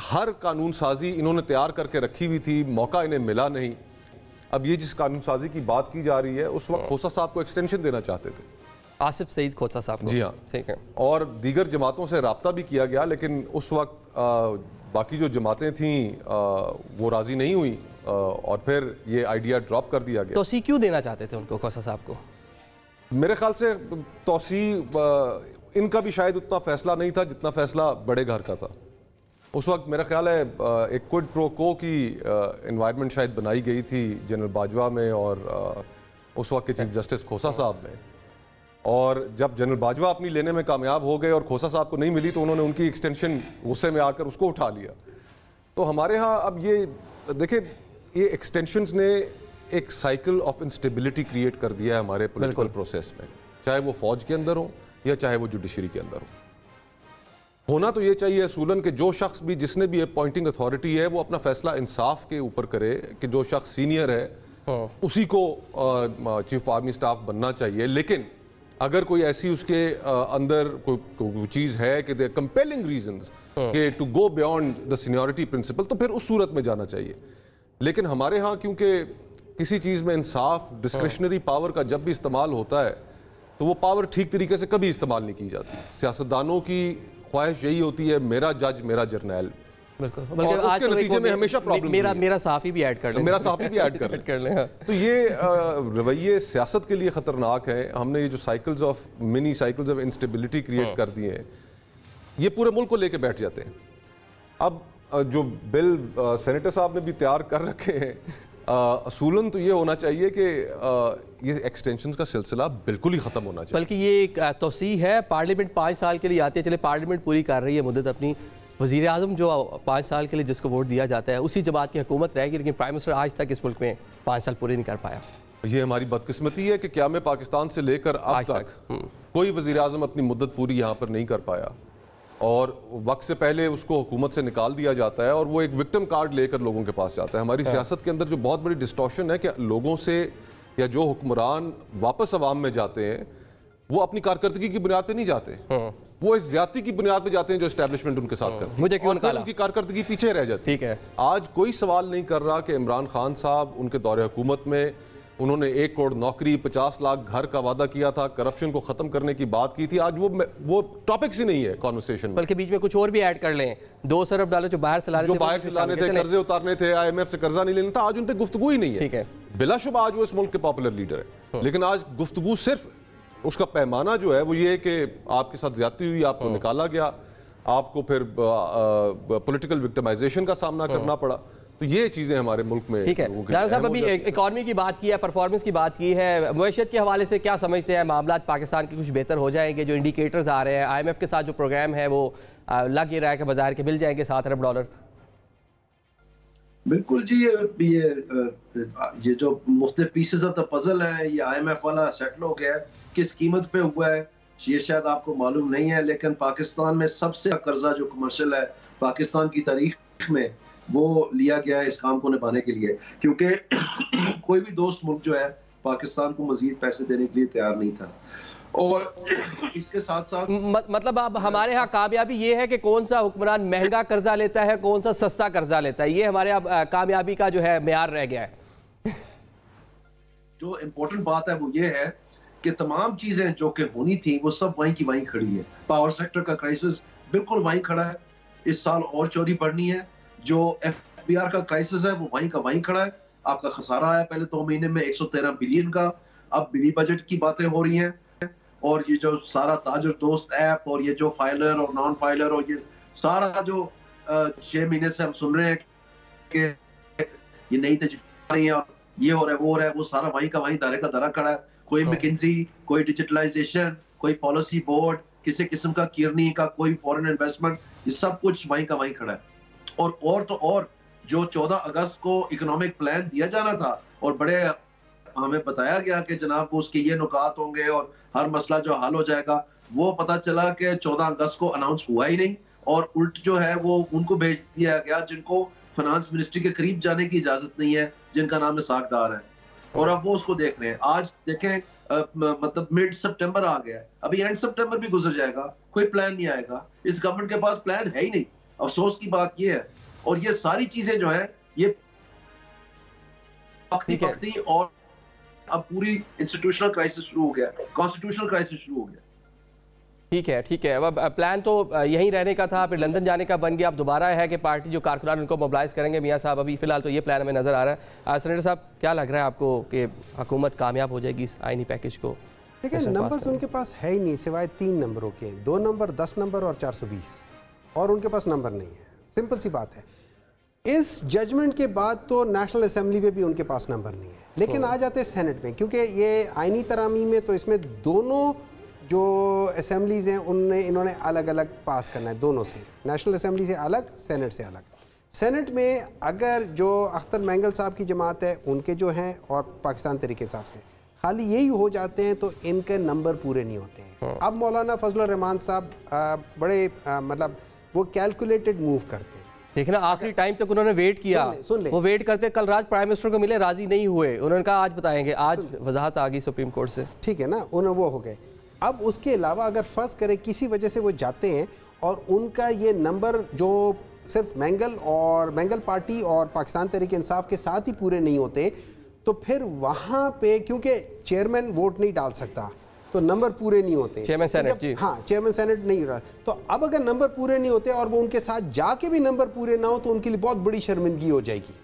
हर कानून साजी इन्होंने तैयार करके रखी हुई थी, मौका इन्हें मिला नहीं। अब ये जिस कानून साजी की बात की जा रही है, उस वक्त खोसा साहब को एक्सटेंशन देना चाहते थे, आसिफ सईद खोसा साहब को। जी हाँ, ठीक है। और दीगर जमातों से रब्ता भी किया गया, लेकिन उस वक्त बाकी जो जमातें थीं वो राज़ी नहीं हुई और फिर ये आइडिया ड्रॉप कर दिया गया। तोसी क्यों देना चाहते थे उनको, खोसा साहब को? मेरे ख्याल से तोसी इनका भी शायद उतना फैसला नहीं था जितना फैसला बड़े घर का था। उस वक्त मेरा ख्याल है एक क्विड प्रो को की एनवायरनमेंट शायद बनाई गई थी जनरल बाजवा में और उस वक्त के चीफ जस्टिस खोसा साहब में। और जब जनरल बाजवा अपनी लेने में कामयाब हो गए और खोसा साहब को नहीं मिली तो उन्होंने उनकी एक्सटेंशन गुस्से में आकर उसको उठा लिया। तो हमारे यहाँ अब ये देखिए, ये एक्सटेंशंस ने एक साइकिल ऑफ इंस्टेबिलिटी क्रिएट कर दिया है हमारे पॉलिटिकल प्रोसेस में, चाहे वो फौज के अंदर हो या चाहे वो जुडिशरी के अंदर हो। होना तो ये चाहिए असूलन कि जो शख्स भी, जिसने भी अपॉइंटिंग अथॉरिटी है, वो अपना फैसला इंसाफ के ऊपर करे कि जो शख्स सीनियर है उसी को चीफ आर्मी स्टाफ बनना चाहिए। लेकिन अगर कोई ऐसी उसके अंदर कोई चीज़ है कि दे कंपेलिंग रीजंस कि to go beyond the seniority principle, तो फिर उस सूरत में जाना चाहिए। लेकिन हमारे यहाँ क्योंकि किसी चीज़ में इंसाफ, डिस्क्रिशनरी पावर का जब भी इस्तेमाल होता है तो वो पावर ठीक तरीके से कभी इस्तेमाल नहीं की जाती। सियासतदानों की ख्वाहिश यही होती है मेरा जज मेरा जर्नैल। बिल्कुल, और उसके नतीजे में हमेशा प्रॉब्लम मेरा साफी भी ऐड कर लें, मेरा साफी भी ऐड कर लें। तो ये रवैये सियासत के लिए ख़तरनाक है। हमने ये जो cycles of mini cycles of instability create कर दिए हैं, ये पूरे मुल्क को लेके बैठ जाते हैं। अब जो बिल सेनेटर साहब ने भी तैयार कर रखे हैं, असूलन तो ये होना चाहिए कि ये एक्सटेंशन का सिलसिला बिल्कुल ही ख़त्म होना चाहिए। बल्कि ये एक तोसी है, पार्लियामेंट 5 साल के लिए आती है, चले पार्लियामेंट पूरी कर रही है मुद्दत अपनी। वज़ीर आज़म जो 5 साल के लिए जिसको वोट दिया जाता है उसी जमात की हुकूमत रहेगी, लेकिन प्राइम मिनिस्टर आज तक इस मुल्क में 5 साल पूरे नहीं कर पाया। ये हमारी बदकिस्मती है कि क्या में पाकिस्तान से लेकर अब तक कोई वज़ीर आज़म अपनी मुद्दत पूरी यहाँ पर नहीं कर पाया, और वक्त से पहले उसको हुकूमत से निकाल दिया जाता है और वो एक विक्टिम कार्ड लेकर लोगों के पास जाता है। हमारी सियासत के अंदर जो बहुत बड़ी डिस्टॉर्शन है कि लोगों से या जो हुक्मरान वापस अवाम में जाते हैं वो अपनी कारकर्दगी की बुनियाद पे नहीं जाते, वो इस ज्यादती की बुनियाद पे जाते हैं जो एस्टैब्लिशमेंट उनके साथ करते हैं। मुझे क्यों निकाला? उनकी कारकर्दगी पीछे रह जाती है। ठीक है, आज कोई सवाल नहीं कर रहा कि इमरान खान साहब उनके दौरे हुकूमत में उन्होंने 1 करोड़ नौकरी, 50 लाख घर का वादा किया था, करप्शन को खत्म करने की बात की थी। आज वो टॉपिक्स ही नहीं है कॉन्वर्सेशन में। बल्कि बीच में कुछ और भी ऐड कर लें, $2 अरब जो बाहर से लाने थे, कर्जे उतारने थे, IMF से कर्जा नहीं लेना था, आज उन पर गुफ्तगू ही नहीं है। ठीक है, बिलाशुबा आज वो इस मुल्क के पॉपुलर लीडर है, लेकिन आज गुफ्तगू सिर्फ उसका पैमाना जो है वो ये है कि आपके साथ ज्यादती हुई, आपको निकाला गया, आपको फिर पॉलिटिकल विक्टिमाइजेशन का सामना करना पड़ा। तो ये चीज़ें हमारे मुल्क में। ठीक है, दारा साहब अभी इकॉनमी की बात की है, परफॉर्मेंस की बात की है, मईशत के हवाले से क्या समझते हैं? मामलात पाकिस्तान के कुछ बेहतर हो जाएंगे? जो इंडिकेटर्स आ रहे हैं, IMF के साथ जो प्रोग्राम है वो लग ही रहा है कि बाजार के मिल जाएंगे $7 अरब। बिल्कुल जी, ये जो मुख्तलिफ पीसेस ऑफ द पजल है, ये IMF वाला सेटल हो गया है। किस कीमत पे हुआ है ये शायद आपको मालूम नहीं है, लेकिन पाकिस्तान में सबसे कर्जा जो कमर्शियल है पाकिस्तान की तारीख में वो लिया गया है इस काम को निभाने के लिए, क्योंकि कोई भी दोस्त मुल्क जो है पाकिस्तान को मजीद पैसे देने के लिए तैयार नहीं था। और इसके साथ साथ मतलब अब हमारे यहाँ कामयाबी ये है कि कौन सा हुक्मरान महंगा कर्जा लेता है, कौन सा सस्ता कर्जा लेता है, ये हमारे अब कामयाबी का जो है मेयार रह गया है। जो इम्पोर्टेंट बात है वो ये है कि तमाम चीजें जो कि होनी थी वो सब वहीं की वहीं खड़ी है। पावर सेक्टर का क्राइसिस बिल्कुल वहीं खड़ा है, इस साल और चोरी बढ़नी है। जो FBR का क्राइसिस है वो वहीं का वहीं खड़ा है। आपका खसारा आया पहले 2 महीने में 113 बिलियन का, अब मिनी बजट की बातें हो रही हैं, और ये जो सारा ताजर दोस्त ऐप और ये जो फाइलर और नॉन फाइलर और ये सारा जो 6 महीने से हम सुन रहे हैं कि ये नई तजवीज़ आ रही है और ये हो रहा है वो हो रहा है, वो सारा वहीं का वहीं दारे का दारा खड़ा है। कोई मैकिंजी, कोई डिजिटलाइजेशन, कोई पॉलिसी बोर्ड, किसी किस्म का किरनी का कोई फॉरेन इन्वेस्टमेंट, ये सब कुछ वहीं का वहीं खड़ा है। और तो और जो 14 अगस्त को इकोनॉमिक प्लान दिया जाना था और बड़े हमें बताया गया कि जनाब वो उसके ये नुकात होंगे और हर मसला जो हल हो जाएगा, वो पता चला कि 14 अगस्त को अनाउंस हुआ ही नहीं, और उल्ट जो है वो उनको भेज दिया गया जिनको फाइनेंस मिनिस्ट्री के करीब जाने की इजाजत नहीं है, जिनका नाम इसाक डार है, और अब वो उसको देख रहे हैं। आज देखें मतलब मिड सितंबर आ गया है, अभी एंड सितंबर भी गुजर जाएगा, कोई प्लान नहीं आएगा। इस गवर्नमेंट के पास प्लान है ही नहीं। अफसोस की बात ये है, और ये सारी चीजें जो है ये पकती और अब पूरी इंस्टीट्यूशनल क्राइसिस शुरू हो गया, कॉन्स्टिट्यूशनल क्राइसिस शुरू हो गया। ठीक है। अब प्लान तो यहीं रहने का था, फिर लंदन जाने का बन गया। अब दोबारा है कि पार्टी जो कारकुनान उनको मोबिलाइज करेंगे। मियाँ साहब अभी फिलहाल तो ये प्लान हमें नजर आ रहा है। सेनेटर साहब क्या लग रहा है आपको कि हुकूमत कामयाब हो जाएगी इस आईनी पैकेज को? देखिए, नंबर्स उनके पास है ही नहीं सिवाय 3 नंबरों के, 2 नंबर, 10 नंबर और 420, और उनके पास नंबर नहीं है। सिंपल सी बात है। इस जजमेंट के बाद तो नेशनल असेंबली में भी उनके पास नंबर नहीं है, लेकिन आ जाते हैं सेनेट में, क्योंकि ये आईनी तरामी में तो इसमें दोनों जो असेंबलीज हैं उनने इन्होंने अलग अलग पास करना है, दोनों से, नेशनल असेंबली से अलग, सेनेट से अलग। सेनेट में अगर जो अख्तर मैंगल साहब की जमात है उनके जो हैं और पाकिस्तान तहरीक इंसाफ के खाली यही हो जाते हैं तो इनके नंबर पूरे नहीं होते हैं। अब मौलाना फजल रहमान साहब बड़े मतलब वो कैलकुलेटेड मूव करते हैं। देखना आखिरी टाइम तक उन्होंने वेट किया, सुन ले। वो वेट करते कल रात प्राइम मिनिस्टर को मिले, राजी नहीं हुए, उन्होंने कहा आज बताएंगे, आज वजाहत आ गई सुप्रीम कोर्ट से, ठीक है ना, उन्हें वो हो गए। अब उसके अलावा अगर फर्ज करें किसी वजह से वो जाते हैं और उनका ये नंबर जो सिर्फ मैंगल पार्टी और पाकिस्तान तहरीक इंसाफ के साथ ही पूरे नहीं होते तो फिर वहाँ पे क्योंकि चेयरमैन वोट नहीं डाल सकता तो नंबर पूरे नहीं होते, चेयरमैन सेनेट जी, हाँ चेयरमैन सेनेट नहीं रहा। तो अब अगर नंबर पूरे नहीं होते और वो उनके साथ जाके भी नंबर पूरे ना हो तो उनके लिए बहुत बड़ी शर्मिंदगी हो जाएगी।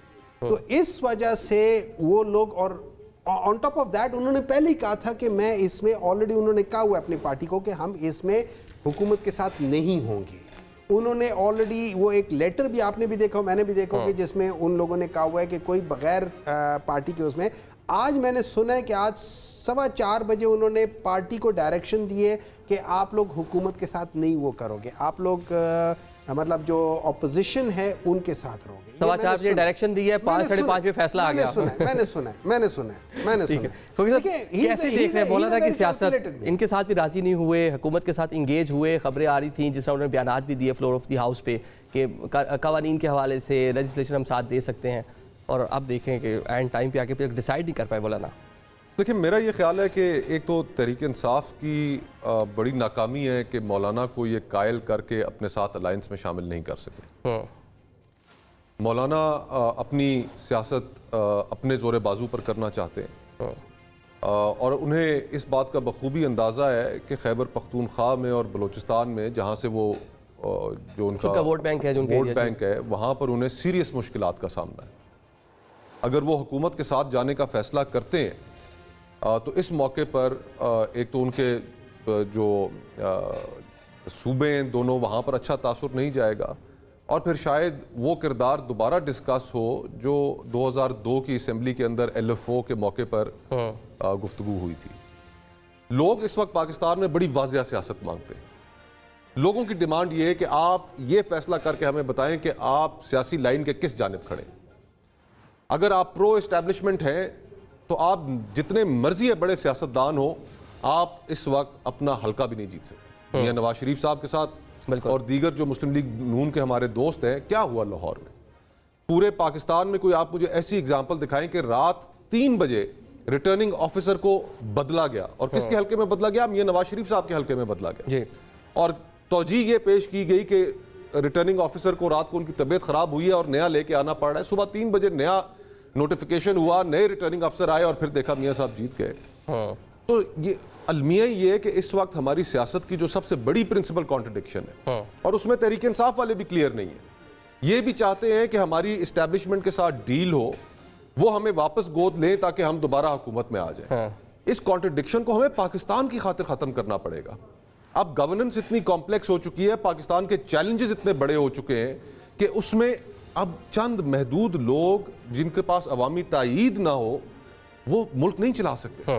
तो इस वजह से वो लोग, और ऑन टॉप ऑफ दैट उन्होंने पहले ही कहा था कि मैं इसमें ऑलरेडी उन्होंने कहा हुआ अपनी पार्टी को कि हम इसमें हुकूमत के साथ नहीं होंगे। उन्होंने ऑलरेडी वो एक लेटर भी आपने भी देखा, मैंने भी देखा कि जिसमें उन लोगों ने कहा हुआ है कि कोई बगैर पार्टी के उसमें। आज मैंने सुना है कि आज 4:15 बजे उन्होंने पार्टी को डायरेक्शन दिए कि आप लोग हुकूमत के साथ नहीं वो करोगे, आप लोग मतलब जो ऑपोजिशन है उनके साथ रहोगे। 4:15 बजे डायरेक्शन दी है, 5 साढ़े 5 पे फैसला आ गया। मैंने सुना कैसे देख रहे हैं मौलाना की सियासत, इनके साथ भी राजी नहीं हुए, हुकूमत के साथ इंगेज हुए, खबरें आ रही थी जिस तरह उन्होंने बयान भी दिए फ्लोर ऑफ द हाउस पे कि कवानीन के हवाले से लेजिस्लेशन हम साथ दे सकते हैं, और अब देखें कि एंड टाइम पे आके डिसाइड नहीं कर पाए मौलाना। देखिए मेरा ये ख्याल है कि एक तो तहरीक इंसाफ की बड़ी नाकामी है कि मौलाना को ये कायल करके अपने साथ अलायंस में शामिल नहीं कर सके। मौलाना अपनी सियासत अपने जोर बाजू पर करना चाहते हैं और उन्हें इस बात का बखूबी अंदाज़ा है कि खैबर पख्तूनख्वा में और बलूचिस्तान में जहाँ से वो जो उनका वोट बैंक है वहाँ पर उन्हें सीरियस मुश्किलात का सामना है। अगर वो हुकूमत के साथ जाने का फ़ैसला करते हैं तो इस मौके पर एक तो उनके जो सूबे हैं दोनों वहाँ पर अच्छा तासुर नहीं जाएगा, और फिर शायद वो किरदार दोबारा डिस्कस हो जो 2002 की असेंबली के अंदर LFO के मौके पर गुफ्तगू हुई थी। लोग इस वक्त पाकिस्तान में बड़ी वाज़िया सियासत मांगते हैं। लोगों की डिमांड ये है कि आप ये फैसला करके हमें बताएं कि आप सियासी लाइन के किस जानिब खड़े। अगर आप प्रो इस्टेब्लिशमेंट हैं तो आप जितने मर्जी है बड़े सियासतदान हो, आप इस वक्त अपना हल्का भी नहीं जीत सकते। मियां नवाज शरीफ साहब के साथ और दीगर जो मुस्लिम लीग नून के हमारे दोस्त हैं, क्या हुआ लाहौर में? पूरे पाकिस्तान में कोई आप मुझे ऐसी एग्जांपल दिखाएं कि रात 3 बजे रिटर्निंग ऑफिसर को बदला गया, और किसके हल्के में बदला गया? मियां नवाज शरीफ साहब के हल्के में बदला गया जी। और तौजी ये पेश की गई कि रिटर्निंग ऑफिसर को रात को उनकी तबीयत खराब हुई है और नया लेके आना पड़ रहा है। सुबह 3 बजे नया नोटिफिकेशन हुआ, नए रिटर्निंग अफसर आए और फिर देखा मियां साहब जीत गए। तो ये अलमिया ये है कि इस वक्त हमारी सियासत की जो सबसे बड़ी प्रिंसिपल कॉन्ट्रडिक्शन है, और उसमें तहरीक इंसाफ वाले भी क्लियर नहीं है। ये भी चाहते हैं कि हमारी इस्टेब्लिशमेंट के साथ डील हो, वो हमें वापस गोद लें ताकि हम दोबारा हुकूमत में आ जाए। इस कॉन्ट्रडिक्शन को हमें पाकिस्तान की खातिर खत्म करना पड़ेगा। अब गवर्नेंस इतनी कॉम्प्लेक्स हो चुकी है, पाकिस्तान के चैलेंजेस इतने बड़े हो चुके हैं कि उसमें अब चंद महदूद लोग जिनके पास अवामी तायीद ना हो वो मुल्क नहीं चला सकते।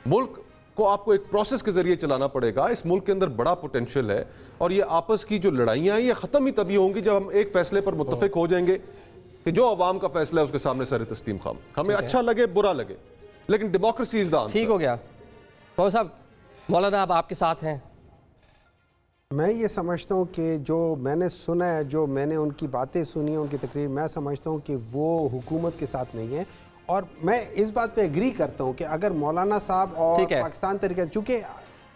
मुल्क को आपको एक प्रोसेस के जरिए चलाना पड़ेगा। इस मुल्क के अंदर बड़ा पोटेंशियल है, और ये आपस की जो लड़ाइयाँ हैं ये ख़त्म ही तभी होंगी जब हम एक फैसले पर मुत्तफिक हो जाएंगे कि जो अवाम का फैसला है उसके सामने सर तस्लीम खाम, हमें अच्छा लगे बुरा लगे, लेकिन डेमोक्रेसी इज द आंसर। ठीक हो गया साहब। मौलाना अब आपके साथ हैं। मैं ये समझता हूँ कि जो मैंने सुना है, जो मैंने उनकी बातें सुनी हैं, उनकी तकरीर, मैं समझता हूँ कि वो हुकूमत के साथ नहीं है। और मैं इस बात पे एग्री करता हूँ कि अगर मौलाना साहब और पाकिस्तान तरीका, चूँकि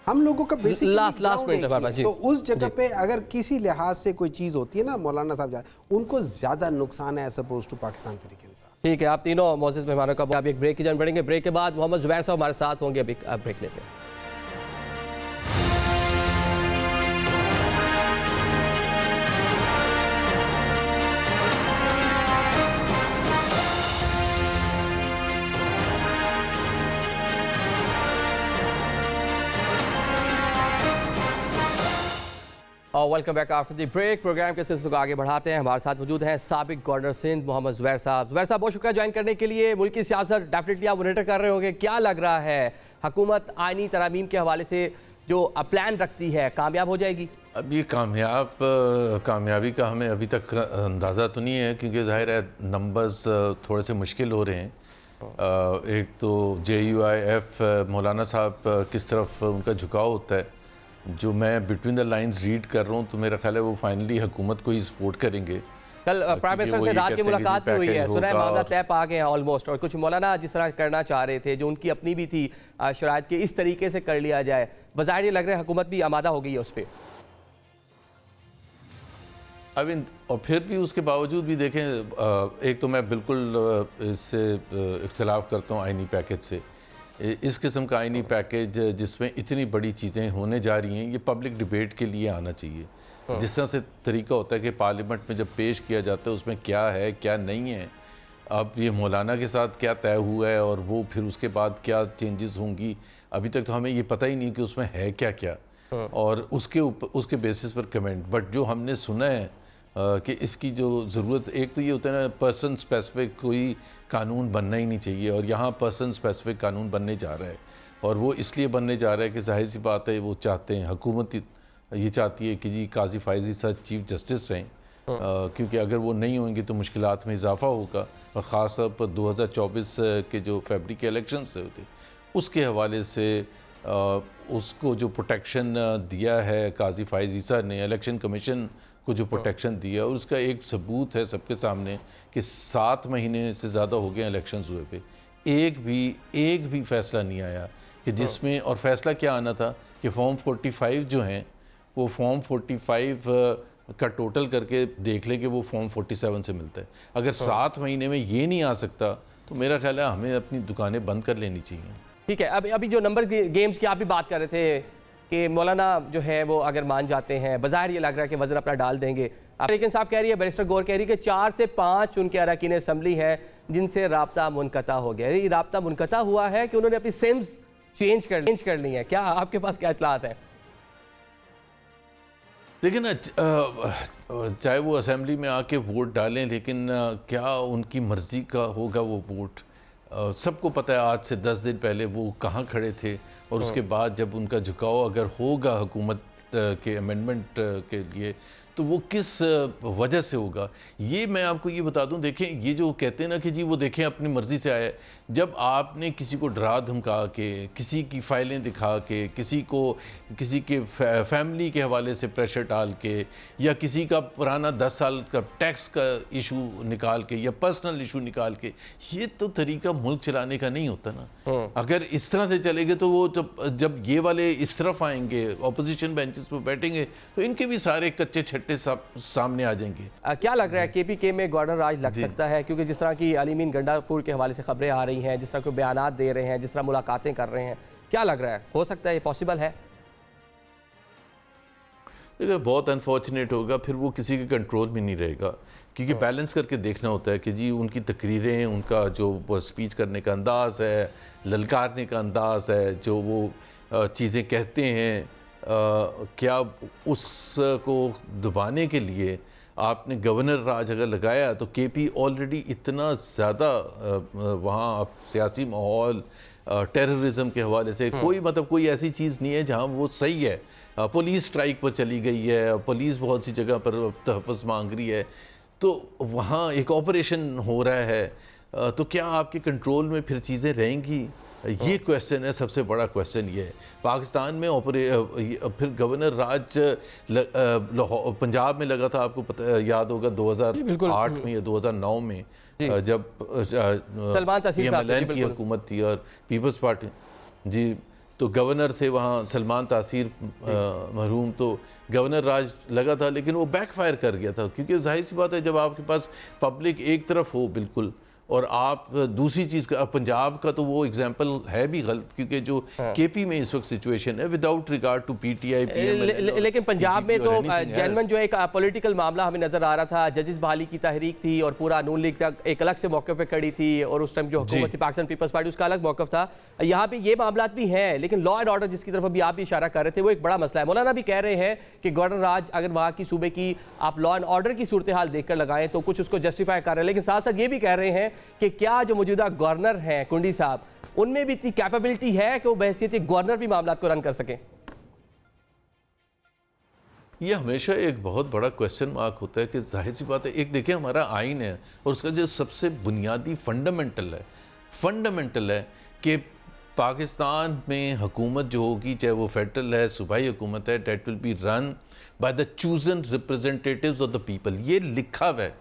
हम लोगों का बेसिक लास्ट तो उस जगह पे अगर किसी लिहाज से कोई चीज़ होती है ना, मौलाना साहब उनको ज़्यादा नुकसान है एज अपोज टू पाकिस्तान तरीके से। ठीक है, आप तीनों मौजूद मेहमानों का अब एक ब्रेक की जान बढ़ेंगे। ब्रेक के बाद मोहम्मद जुबैर साहब हमारे साथ होंगे। अभी ब्रेक लेते हैं। और welcome back after the break. Program के सिलसिले को आगे बढ़ाते हैं। हमारे साथ मौजूद हैं साबिक गवर्नर सिंध मोहम्मद जुबैर साहब। जुबैर साहब बहुत शुक्रिया ज्वाइन करने के लिए। मुल्क की सियासत डेफिनेटली आप मॉनिटर कर रहे होंगे, क्या लग रहा है हुकूमत आईनी तरामीम के हवाले से जो प्लान रखती है कामयाब हो जाएगी? अब ये कामयाबी का हमें अभी तक अंदाज़ा तो नहीं है, क्योंकि ज़ाहिर है नंबर्स थोड़े से मुश्किल हो रहे हैं। एक तो JUIF मौलाना साहब किस तरफ उनका झुकाव होता है, जो मैं बिटवीन द लाइंस रीड कर रहा हूँ, तो मेरा ख्याल है वो फाइनली हुकूमत को ही सपोर्ट करेंगे। कल प्राइम मिनिस्टर से रात की मुलाकात भी हुई है, सुना है मामला तय पा गए हैं ऑलमोस्ट, और कुछ मौलाना जिस तरह करना चाह रहे थे, जो उनकी अपनी भी थी शराइत के, इस तरीके से कर लिया जाए, बज़ाहिर ये लग रहा है हुकूमत भी आमादा हो गई है उस पर। और फिर भी उसके बावजूद भी देखें, एक तो मैं बिल्कुल इससे इख्तिलाफ करता हूँ आइनी पैकेज से। इस किस्म का आइनी पैकेज जिसमें इतनी बड़ी चीज़ें होने जा रही हैं, ये पब्लिक डिबेट के लिए आना चाहिए। जिस तरह से तरीका होता है कि पार्लियामेंट में जब पेश किया जाता है उसमें क्या है क्या नहीं है, अब ये मौलाना के साथ क्या तय हुआ है और वो फिर उसके बाद क्या चेंजेस होंगी, अभी तक तो हमें ये पता ही नहीं कि उसमें है क्या क्या, और उसके बेसिस पर कमेंट। बट जो हमने सुना है कि इसकी जो ज़रूरत, एक तो ये होता है ना, पर्सन स्पेसिफिक कोई कानून बनना ही नहीं चाहिए, और यहाँ पर्सन स्पेसिफिक कानून बनने जा रहा है, और वो इसलिए बनने जा रहा है कि जाहिर सी बात है वो चाहते हैं, हुकूमत ये चाहती है कि जी काजी फाइज ईसा चीफ जस्टिस रहें, क्योंकि अगर वो नहीं होंगे तो मुश्किलात में इजाफा होगा, और ख़ास तौर पर 2024 के जो फरवरी के इलेक्शन से होते उसके हवाले से उसको जो प्रोटेक्शन दिया है काजी फाइज ईसा ने, इलेक्शन कमीशन को जो प्रोटेक्शन दिया, और उसका एक सबूत है सबके सामने कि 7 महीने से ज़्यादा हो गए इलेक्शंस हुए पे, एक भी फैसला नहीं आया कि जिसमें, और फैसला क्या आना था कि फॉर्म 45 जो हैं वो फॉर्म 45 का टोटल करके देख ले कि वो फॉर्म 47 से मिलता है। अगर 7 महीने में ये नहीं आ सकता तो मेरा ख्याल है हमें अपनी दुकानें बंद कर लेनी चाहिए। ठीक है, अभी जो नंबर गेम्स की आप भी बात कर रहे थे कि मौलाना जो है वो अगर मान जाते हैं, बाज़ाहिर ये लग रहा है कि वज़न अपना डाल देंगे, लेकिन साहब कह रही है, बैरिस्टर गौर कह रही है कि 4 से 5 उनके अरकान असम्बली है जिनसे राब्ता मुनक़ता हो गया। ये राब्ता मुनक़ता हुआ है कि उन्होंने अपनी सिम्स चेंज कर ली है, क्या आपके पास क्या इत्तलात है? देखिए ना, चाहे वो असेंबली में आके वोट डालें, लेकिन क्या उनकी मर्ज़ी का होगा वो वोट? सबको पता है आज से 10 दिन पहले वो कहाँ खड़े थे, और उसके बाद जब उनका झुकाव अगर होगा हुकूमत के अमेंडमेंट के लिए तो वो किस वजह से होगा। ये मैं आपको ये बता दूं, देखें ये जो कहते हैं ना कि जी वो देखें अपनी मर्ज़ी से आया है, जब आपने किसी को डरा धमका के, किसी की फाइलें दिखा के, किसी के फैमिली के हवाले से प्रेशर डाल के, या किसी का पुराना 10 साल का टैक्स का इशू निकाल के, या पर्सनल इशू निकाल के, ये तो तरीका मुल्क चलाने का नहीं होता ना। अगर इस तरह से चलेंगे तो वो जब ये वाले इस तरफ आएंगे, अपोजिशन बेंचेस पर बैठेंगे, तो इनके भी सारे कच्चे छट्टे सामने आ जाएंगे। क्या लग रहा है KPK में गवर्नर राज लग सकता है? क्योंकि जिस तरह की अलीमीन गंडापुर के हवाले से खबरें आ रही हैं, जिस तरह के बयानात दे रहे हैं, जिस तरह मुलाकातें कर रहे हैं, क्या लग रहा है, हो सकता है ये पॉसिबल है? देखिए बहुत अनफॉर्चुनेट होगा, फिर वो किसी के कंट्रोल में नहीं रहेगा, क्योंकि बैलेंस करके देखना होता है कि जी उनकी तकरीरें, उनका जो स्पीच करने का अंदाज़ है, ललकारने का अंदाज़ है, जो वो चीज़ें कहते हैं, क्या उसको दबाने के लिए आपने गवर्नर राज अगर लगाया तो KP ऑलरेडी इतना ज़्यादा वहाँ सियासी माहौल, टेररिज्म के हवाले से कोई ऐसी चीज़ नहीं है जहाँ वो सही है। पुलिस स्ट्राइक पर चली गई है, पुलिस बहुत सी जगह पर तहफ़्फ़ुज़ मांग रही है, तो वहाँ एक ऑपरेशन हो रहा है, तो क्या आपके कंट्रोल में फिर चीज़ें रहेंगी? ये क्वेश्चन है, सबसे बड़ा क्वेश्चन ये है। पाकिस्तान में फिर गवर्नर राज पंजाब में लगा था, आपको पता याद होगा 2008 में या 2009 में, जब PMLN की हुकूमत थी और पीपल्स पार्टी जी, तो गवर्नर थे वहाँ सलमान तासीर मरहूम, तो गवर्नर राज लगा था, लेकिन वो बैकफायर कर गया था, क्योंकि जाहिर सी बात है जब आपके पास पब्लिक एक तरफ हो बिल्कुल, और आप दूसरी चीज़ का, पंजाब का तो वो एग्जांपल है भी गलत, क्योंकि जो KP में इस वक्त सिचुएशन है विदाउट रिगार्ड टू PTI लेकिन पंजाब में तो जेन्युइन जो एक पॉलिटिकल मामला हमें नजर आ रहा था, जजेस बहाली की तहरीक थी और पूरा नून लीग तक एक अलग से मौके पे खड़ी थी, और उस टाइम जो हुकूमत थी पाकिस्तान पीपल्स पार्टी उसका अलग मौकफ था। यहाँ पे ये मामला भी हैं, लेकिन लॉ एंड ऑर्डर जिसकी तरफ अभी आप भी इशारा कर रहे थे वो एक बड़ा मसला है। मौलाना भी कह रहे हैं कि गवर्नर राज अगर वहाँ की सूबे की आप लॉ एंड ऑर्डर की सूरत हाल देखकर लगाएं तो कुछ उसको जस्टिफाई कर रहे हैं, लेकिन साथ साथ ये भी कह रहे हैं कि क्या जो मौजूदा गवर्नर हैं कुंडी साहब, उनमें भी इतनी कैपेबिलिटी है कि वो बहैसियत गवर्नर भी मामला को रन कर सकें? ये हमेशा एक बहुत बड़ा क्वेश्चन मार्क होता है कि जाहिर सी बात है, एक देखिए हमारा आइन है और उसका जो सबसे बुनियादी फंडामेंटल है कि पाकिस्तान में हुकूमत जो होगी, चाहे वो फेडरल है, सूबाई हुकूमत है, that will be run by the chosen representatives of the people. ये लिखा हुआ है।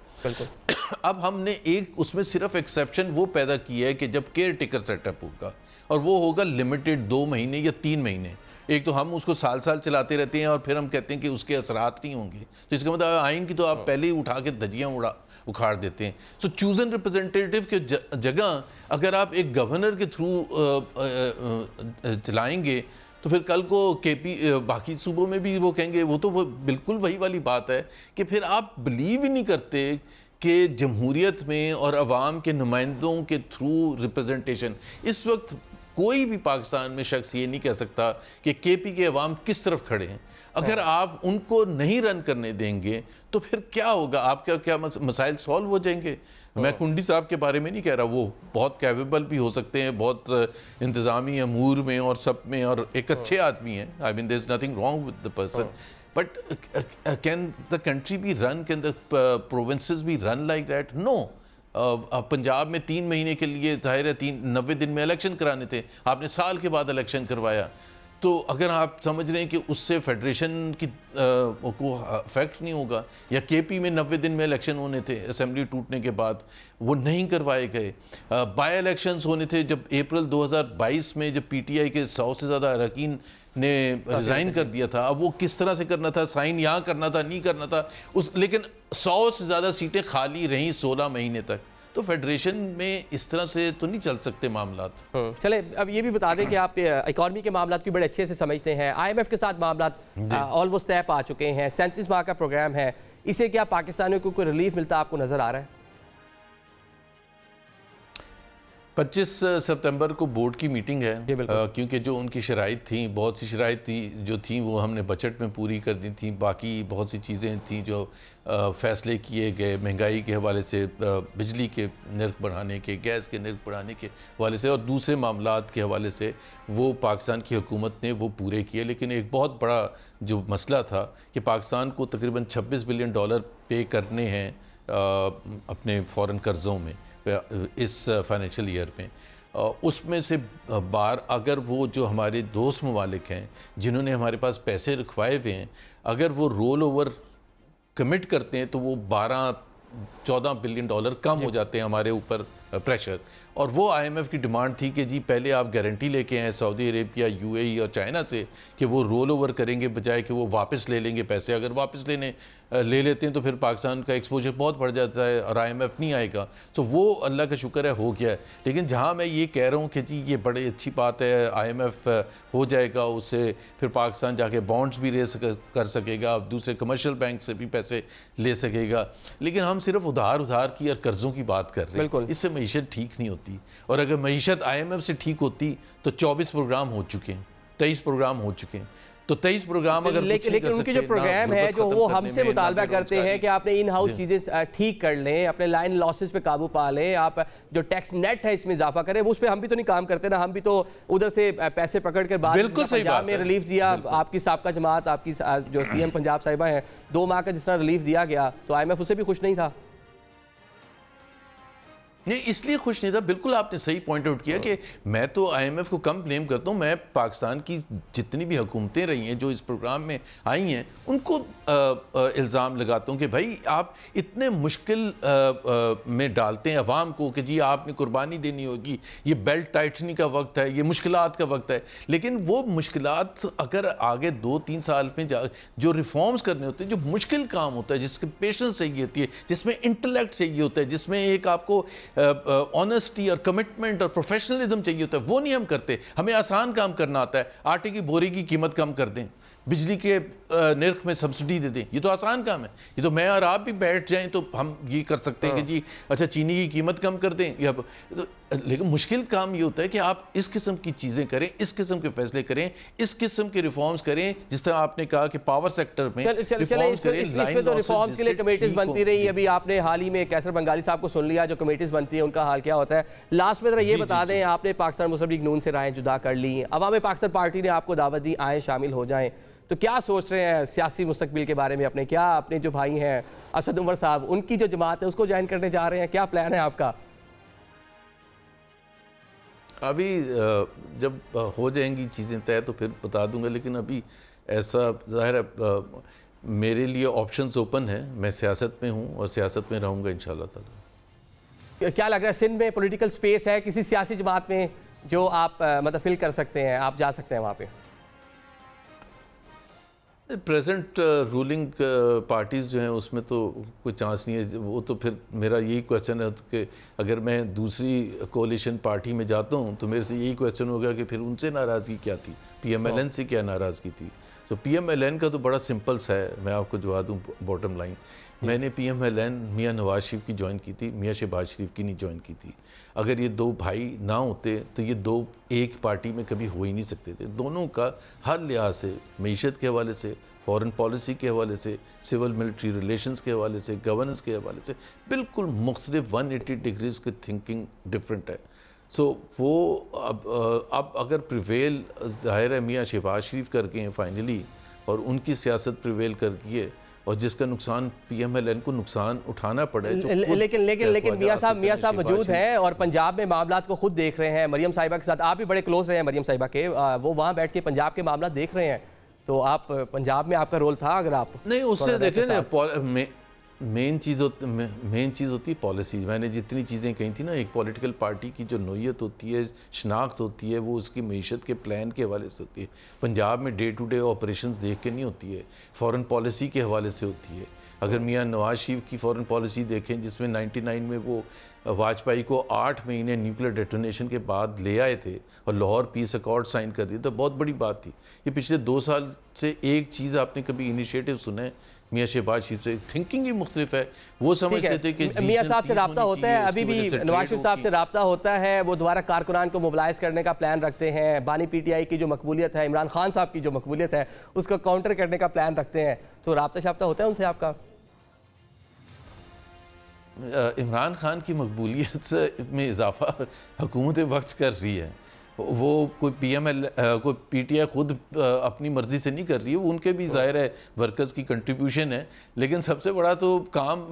अब हमने एक उसमें सिर्फ एक्सेप्शन वो पैदा किया है कि जब केयर टेकर सेटअप होगा, और वो होगा लिमिटेड 2 महीने या 3 महीने। एक तो हम उसको साल साल चलाते रहते हैं और फिर हम कहते हैं कि उसके असरात नहीं होंगे, तो इसका मतलब आइन की तो आप पहले ही उठा के धज्जियाँ उखाड़ देते हैं। सो चूजन रिप्रेजेंटेटिव के जगह अगर आप एक गवर्नर के थ्रू चलाएंगे तो फिर कल को केपी बाकी सूबों में भी वो कहेंगे, वो तो बिल्कुल वही वाली बात है कि फिर आप बिलीव ही नहीं करते कि जमहूरियत में और अवाम के नुमाइंदों के थ्रू रिप्रेजेंटेशन। इस वक्त कोई भी पाकिस्तान में शख्स ये नहीं कह सकता कि केपी के अवाम किस तरफ खड़े हैं। अगर आप उनको नहीं रन करने देंगे तो फिर क्या होगा, आपका क्या मसाइल सॉल्व हो जाएंगे। मैं कुंडी साहब के बारे में नहीं कह रहा, वो बहुत कैपेबल भी हो सकते हैं, बहुत इंतज़ामी अमूर में और सब में, और एक अच्छे आदमी हैं। I mean there is nothing wrong with the person, but can the country be run, can the provinces be run like that? No. Punjab में 3 महीने के लिए जाहिर है 90 दिन में इलेक्शन कराने थे, आपने साल के बाद इलेक्शन करवाया। तो अगर आप समझ रहे हैं कि उससे फेडरेशन की को अफेक्ट नहीं होगा, या केपी में 90 दिन में इलेक्शन होने थे असेंबली टूटने के बाद, वो नहीं करवाए गए। बाई इलेक्शंस होने थे जब अप्रैल 2022 में, जब पीटीआई के 100 से ज़्यादा अरकान ने रिज़ाइन कर दिया था। अब वो किस तरह से करना था, साइन यहाँ करना था, नहीं करना था लेकिन 100 से ज़्यादा सीटें खाली रहीं 16 महीने तक। तो फेडरेशन में इस तरह से तो नहीं चल सकते मामलात। चले अब ये भी बता दें कि आप इकॉनमी के मामलात को बड़े अच्छे से समझते हैं। IMF के साथ मामलात ऑलमोस्ट तय पा चुके हैं, 37 माह का प्रोग्राम है, इससे क्या पाकिस्तानियों को कोई रिलीफ मिलता आपको नजर आ रहा है? 25 सितंबर को बोर्ड की मीटिंग है, क्योंकि जो उनकी शराइत थी, बहुत सी शराइत थी जो थी वो हमने बजट में पूरी कर दी थी। बाकी बहुत सी चीज़ें थी जो फ़ैसले किए गए महंगाई के हवाले से, बिजली के नर्ख बढ़ाने के, गैस के नर्ख बढ़ाने के हवाले से और दूसरे मामलात के हवाले से, वो पाकिस्तान की हुकूमत ने वो पूरे किए। लेकिन एक बहुत बड़ा जो मसला था कि पाकिस्तान को तकरीबन $26 बिलियन पे करने हैं अपने फ़ॉरेन कर्ज़ों में इस फाइनेंशियल ईयर में। उसमें से अगर वो जो हमारे दोस्त ममालिक हैं जिन्होंने हमारे पास पैसे रखवाए हुए हैं, अगर वो रोल ओवर कमिट करते हैं तो वो 12-14 बिलियन डॉलर कम हो जाते हैं हमारे ऊपर प्रेशर। और वो IMF की डिमांड थी कि जी पहले आप गारंटी लेके आए सऊदी अरेबिया, UAE और चाइना से कि वो रोल ओवर करेंगे बजाय कि वो वापस ले लेंगे पैसे। अगर वापस ले लेते हैं तो फिर पाकिस्तान का एक्सपोजर बहुत बढ़ जाता है और IMF नहीं आएगा। तो वो अल्लाह का शुक्र है हो गया है। लेकिन जहाँ मैं ये कह रहा हूँ कि जी ये बड़ी अच्छी बात है, IMF हो जाएगा, उससे फिर पाकिस्तान जाके बॉन्ड्स भी रेस कर सकेगा, दूसरे कमर्शियल बैंक से भी पैसे ले सकेगा। लेकिन हम सिर्फ उधार की और कर्ज़ों की बात कर रहे हैं, इससे मईशत ठीक नहीं होती। और अगर मईशत IMF से ठीक होती तो 24 प्रोग्राम हो चुके हैं, 23 प्रोग्राम हो चुके हैं। तो 23 प्रोग्राम अगर लेकिन उनके जो प्रोग्राम है जो वो हमसे मुतालबा करते हैं कि आपने इन हाउस चीज़ें ठीक कर लें, अपने लाइन लॉसेस पे काबू पा लें, आप जो टैक्स नेट है इसमें इजाफा करें, वो उस पर हम भी तो नहीं काम करते ना। हम भी तो उधर से पैसे पकड़ कर बाद पंजाब में रिलीफ दिया, आपकी साबका जमात, आपकी जो CM पंजाब साहिबा हैं, 2 माह का जिस तरह रिलीफ दिया गया तो IMF उससे भी खुश नहीं था। नहीं, इसलिए खुश नहीं था। बिल्कुल आपने सही पॉइंट आउट किया कि मैं तो IMF को कम ब्लेम करता हूँ। मैं पाकिस्तान की जितनी भी हुकूमतें रही हैं जो इस प्रोग्राम में आई हैं उनको इल्ज़ाम लगाता हूँ कि भाई आप इतने मुश्किल में डालते हैं अवाम को कि जी आपने कुर्बानी देनी होगी, ये बेल्ट टाइटनिंग का वक्त है, ये मुश्किलात का वक्त है। लेकिन वो मुश्किलात अगर आगे 2-3 साल में जो रिफॉर्म्स करने होते हैं, जो मुश्किल काम होता है, जिसके पेशेंस चाहिए होती है, जिसमें इंटेलेक्ट चाहिए होता है, जिसमें एक आपको ऑनेस्टी और कमिटमेंट और प्रोफेशनलिज्म चाहिए होता है, वो नहीं हम करते। हमें आसान काम करना आता है, आटे की बोरी की कीमत कम कर दें, बिजली के नर्ख में सब्सिडी दे दें, ये तो आसान काम है। ये तो मैं और आप भी बैठ जाएं तो हम ये कर सकते हैं कि जी अच्छा चीनी की कीमत कम कर दें या लेकिन मुश्किल काम ये होता है कि आप इस किस्म की चीज़ें करें, इस किस्म के फैसले करें, इस किस्म के रिफॉर्म्स करें। जिस तरह आपने कहा कि पावर सेक्टर में रिफॉर्म्स करें, इसमें तो रिफॉर्म्स के लिए कमेटीज बनती रही। अभी आपने हाल ही में कैसर बंगाली साहब को सुन लिया, जो कमेटीज बनती है उनका हाल क्या होता है। लास्ट में जरा ये बता दें, आपने पाकिस्तान मुस्लिम लीग नून से राय जुदा कर ली, अवाम पाकिस्तान पार्टी ने आपको दावत दी आए शामिल हो जाएं, तो क्या सोच रहे हैं सियासी मुस्तकबिल के बारे में अपने? क्या अपने जो भाई हैं असद उमर साहब, उनकी जो जमात है उसको ज्वाइन करने जा रहे हैं? क्या प्लान है आपका? अभी जब हो जाएंगी चीज़ें तय तो फिर बता दूंगा, लेकिन अभी ऐसा ज़ाहिर है मेरे लिए ऑप्शंस ओपन है। मैं सियासत में हूँ और सियासत में रहूँगा इंशाल्लाह ताला। क्या लग रहा है सिंध में पॉलिटिकल स्पेस है किसी सियासी जमात में जो आप मतलब फिल कर सकते हैं, आप जा सकते हैं वहाँ पे? प्रेजेंट रूलिंग पार्टीज़ जो हैं उसमें तो कोई चांस नहीं है। वो तो फिर मेरा यही क्वेश्चन है कि अगर मैं दूसरी कोalition पार्टी में जाता हूँ तो मेरे से यही क्वेश्चन होगा कि फिर उनसे नाराज़गी क्या थी, PMLN से क्या नाराज़गी थी। तो PMLN का तो बड़ा सिंपल सा है, मैं आपको जवाब दूँ बॉटम लाइन। मैंने PMLN मियाँ नवाज शरीफ की ज्वाइन की थी, मियाँ शहबाज शरीफ की नहीं ज्वाइन की थी। अगर ये दो भाई ना होते तो ये दो एक पार्टी में कभी हो ही नहीं सकते थे। दोनों का हर लिहाज से, मईशत के हवाले से, फॉरेन पॉलिसी के हवाले से, सिविल मिलिट्री रिलेशंस के हवाले से, गवर्नेंस के हवाले से बिल्कुल मुख्तलिफ 180 डिग्रीज की थिंकिंग डिफरेंट है। सो वो अब अगर प्रिवेल ज़ाहिर है मियाँ शहबाज शरीफ करके हैं फाइनली, और उनकी सियासत प्रिवेल करती है और जिसका नुकसान PMLN को नुकसान उठाना पड़े। लेकिन मियाँ साहब मौजूद हैं और पंजाब में मामलात को खुद देख रहे हैं। मरियम साहिबा के साथ आप भी बड़े क्लोज रहे हैं मरियम साहिबा के, वो वहाँ बैठ के पंजाब के मामला देख रहे हैं। तो आप पंजाब में आपका रोल था? अगर आप नहीं, उससे देखें ना, मेन चीज़ होती है पॉलिसी। मैंने जितनी चीज़ें कही थी ना, एक पॉलिटिकल पार्टी की जो नोयत होती है, शनाख्त होती है, वो उसकी मईशत के प्लान के हवाले से होती है। पंजाब में डे टू डे ऑपरेशंस देख के नहीं होती है, फॉरेन पॉलिसी के हवाले से होती है। अगर मियाँ नवाज शरीफ की फॉरेन पॉलिसी देखें, जिसमें 99 में वो वाजपेयी को 8 महीने न्यूक्लियर डेटोनेशन के बाद ले आए थे और लाहौर पीस अकॉर्ड साइन कर दिए, तो बहुत बड़ी बात थी। ये पिछले 2 साल से एक चीज़ आपने कभी इनिशिएटिव सुना है मियाँ शहबाज शरीफ से? थिंकिंग ही मुख्तलिफ है। वो समझते थे कि मियाँ साहब से रब्ता होता है, अभी भी नवाज शरीफ साहब से रब्ता होता है, वो दोबारा कारकुनान को मोबिलाइज करने का प्लान रखते हैं। बानी PTI की जो मकबूलियत है, इमरान खान साहब की जो मकबूलियत है, उसको काउंटर करने का प्लान रखते हैं। तो रब्ता शाब्ता होता है उनसे आपका? इमरान खान की मकबूलियत में इजाफा हुकूमत वक्त कर रही है। वो कोई कोई PTI खुद अपनी मर्ज़ी से नहीं कर रही है, वो उनके भी ज़ाहिर है वर्कर्स की कंट्रीब्यूशन है। लेकिन सबसे बड़ा तो काम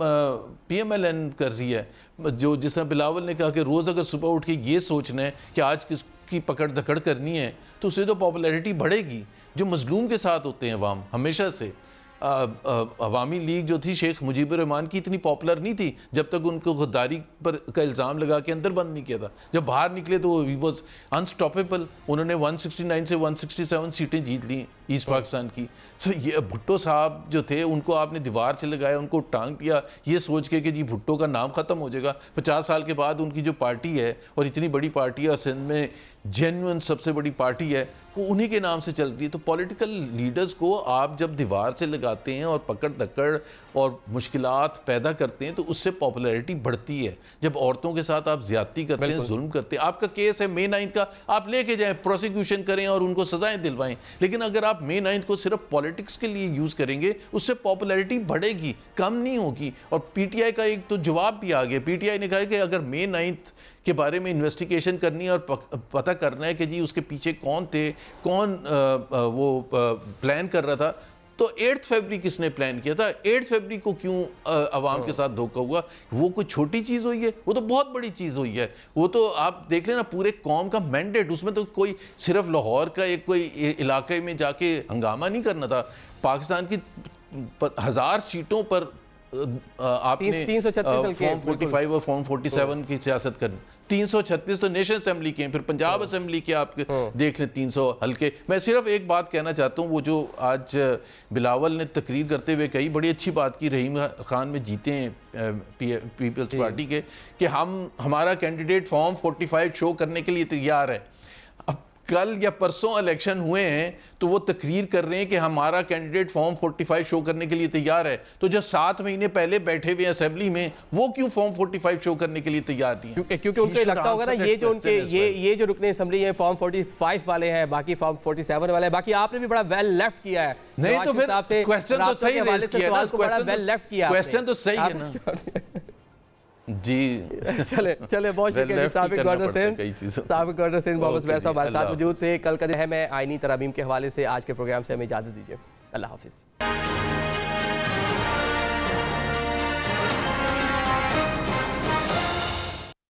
PMLN कर रही है। जो जिस तरह बिलावल ने कहा कि रोज़ अगर सुबह उठ के ये सोचना है कि आज किसकी पकड़ धकड़ करनी है, तो उससे तो पॉपुलैरिटी बढ़ेगी। जो मजलूम के साथ होते हैं अवाम, हमेशा से अवामी लीग जो थी शेख मुजीबुर रहमान की इतनी पॉपुलर नहीं थी जब तक उनको गद्दारी पर का इल्ज़ाम लगा के अंदर बंद नहीं किया था। जब बाहर निकले तो ही वॉज अनस्टॉपेबल। उन्होंने 169 से 167 सीटें जीत ली ईस्ट पाकिस्तान की। सो ये भुट्टो साहब जो थे, उनको आपने दीवार से लगाया, उनको टांग दिया ये सोच के कि जी भुट्टो का नाम ख़त्म हो जाएगा। 50 साल के बाद उनकी जो पार्टी है, और इतनी बड़ी पार्टी है और सिंध में जेन्युइन सबसे बड़ी पार्टी है, वो उन्हीं के नाम से चल रही है। तो पॉलिटिकल लीडर्स को आप जब दीवार से लगाते हैं और पकड़ धकड़ और मुश्किलात पैदा करते हैं तो उससे पॉपुलैरिटी बढ़ती है। जब औरतों के साथ आप ज्यादती करते हैं, जुल्म करते हैं, आपका केस है May 9 का, आप लेके जाएं, प्रोसिक्यूशन करें और उनको सजाएं दिलवाएं। लेकिन अगर आप May 9 को सिर्फ पॉलिटिक्स के लिए यूज करेंगे, उससे पॉपुलैरिटी बढ़ेगी, कम नहीं होगी। और PTI का एक तो जवाब भी आ गया। PTI ने कहा कि अगर May 9 के बारे में इन्वेस्टिगेशन करनी है और पता करना है कि जी उसके पीछे कौन थे, कौन वो प्लान कर रहा था, तो 8 फरवरी किसने प्लान किया था? 8 फरवरी को क्यों अवाम के साथ धोखा हुआ? वो कोई छोटी चीज़ हुई है? वो तो बहुत बड़ी चीज़ हुई है। वो तो आप देख लेना पूरे कौम का मैंडेट, उसमें तो कोई सिर्फ लाहौर का एक कोई इलाके में जाके हंगामा नहीं करना था। पाकिस्तान की 1000 सीटों पर आपने फॉर्म 45 और फॉर्म 47 की सियासत करनी। 336 तो नेशनल असेंबली के हैं, फिर पंजाब असेंबली के आप देख लें 300 हल्के। मैं सिर्फ एक बात कहना चाहता हूँ, वो जो आज बिलावल ने तकरीर करते हुए कही, बड़ी अच्छी बात की, रहीम खान में जीते हैं पीपल्स पार्टी के, कि हमारा कैंडिडेट फॉर्म 45 शो करने के लिए तैयार है। कल या परसों इलेक्शन हुए हैं तो वो तकरीर कर रहे हैं कि हमारा कैंडिडेट फॉर्म 45 शो करने के लिए तैयार है। तो जो 7 महीने पहले बैठे हुए असेंबली में, वो क्यों फॉर्म 45 शो करने के लिए तैयार नहीं है? क्योंकि उनको लगता होगा ना ये जो उनके ये जो रुकने असेंबली है फॉर्म 45 वाले हैं, बाकी फॉर्म 47 वाले हैं। बाकी आपने भी बड़ा वेल लेफ्ट किया है। नहीं तो फिर क्वेश्चन तो सही रेज किया ना, वेल लेफ्ट किया, क्वेश्चन तो सही है ना। जी चले चले, बहुत शुक्रिया। साबिक गवर्नर सिंध मोहम्मद जुबैर साहब हमारे साथ मौजूद थे। कल का दिन है, मैं आईनी तरमीम के हवाले से आज के प्रोग्राम से हमें इजाज़त दीजिए। अल्लाह हाफिज़।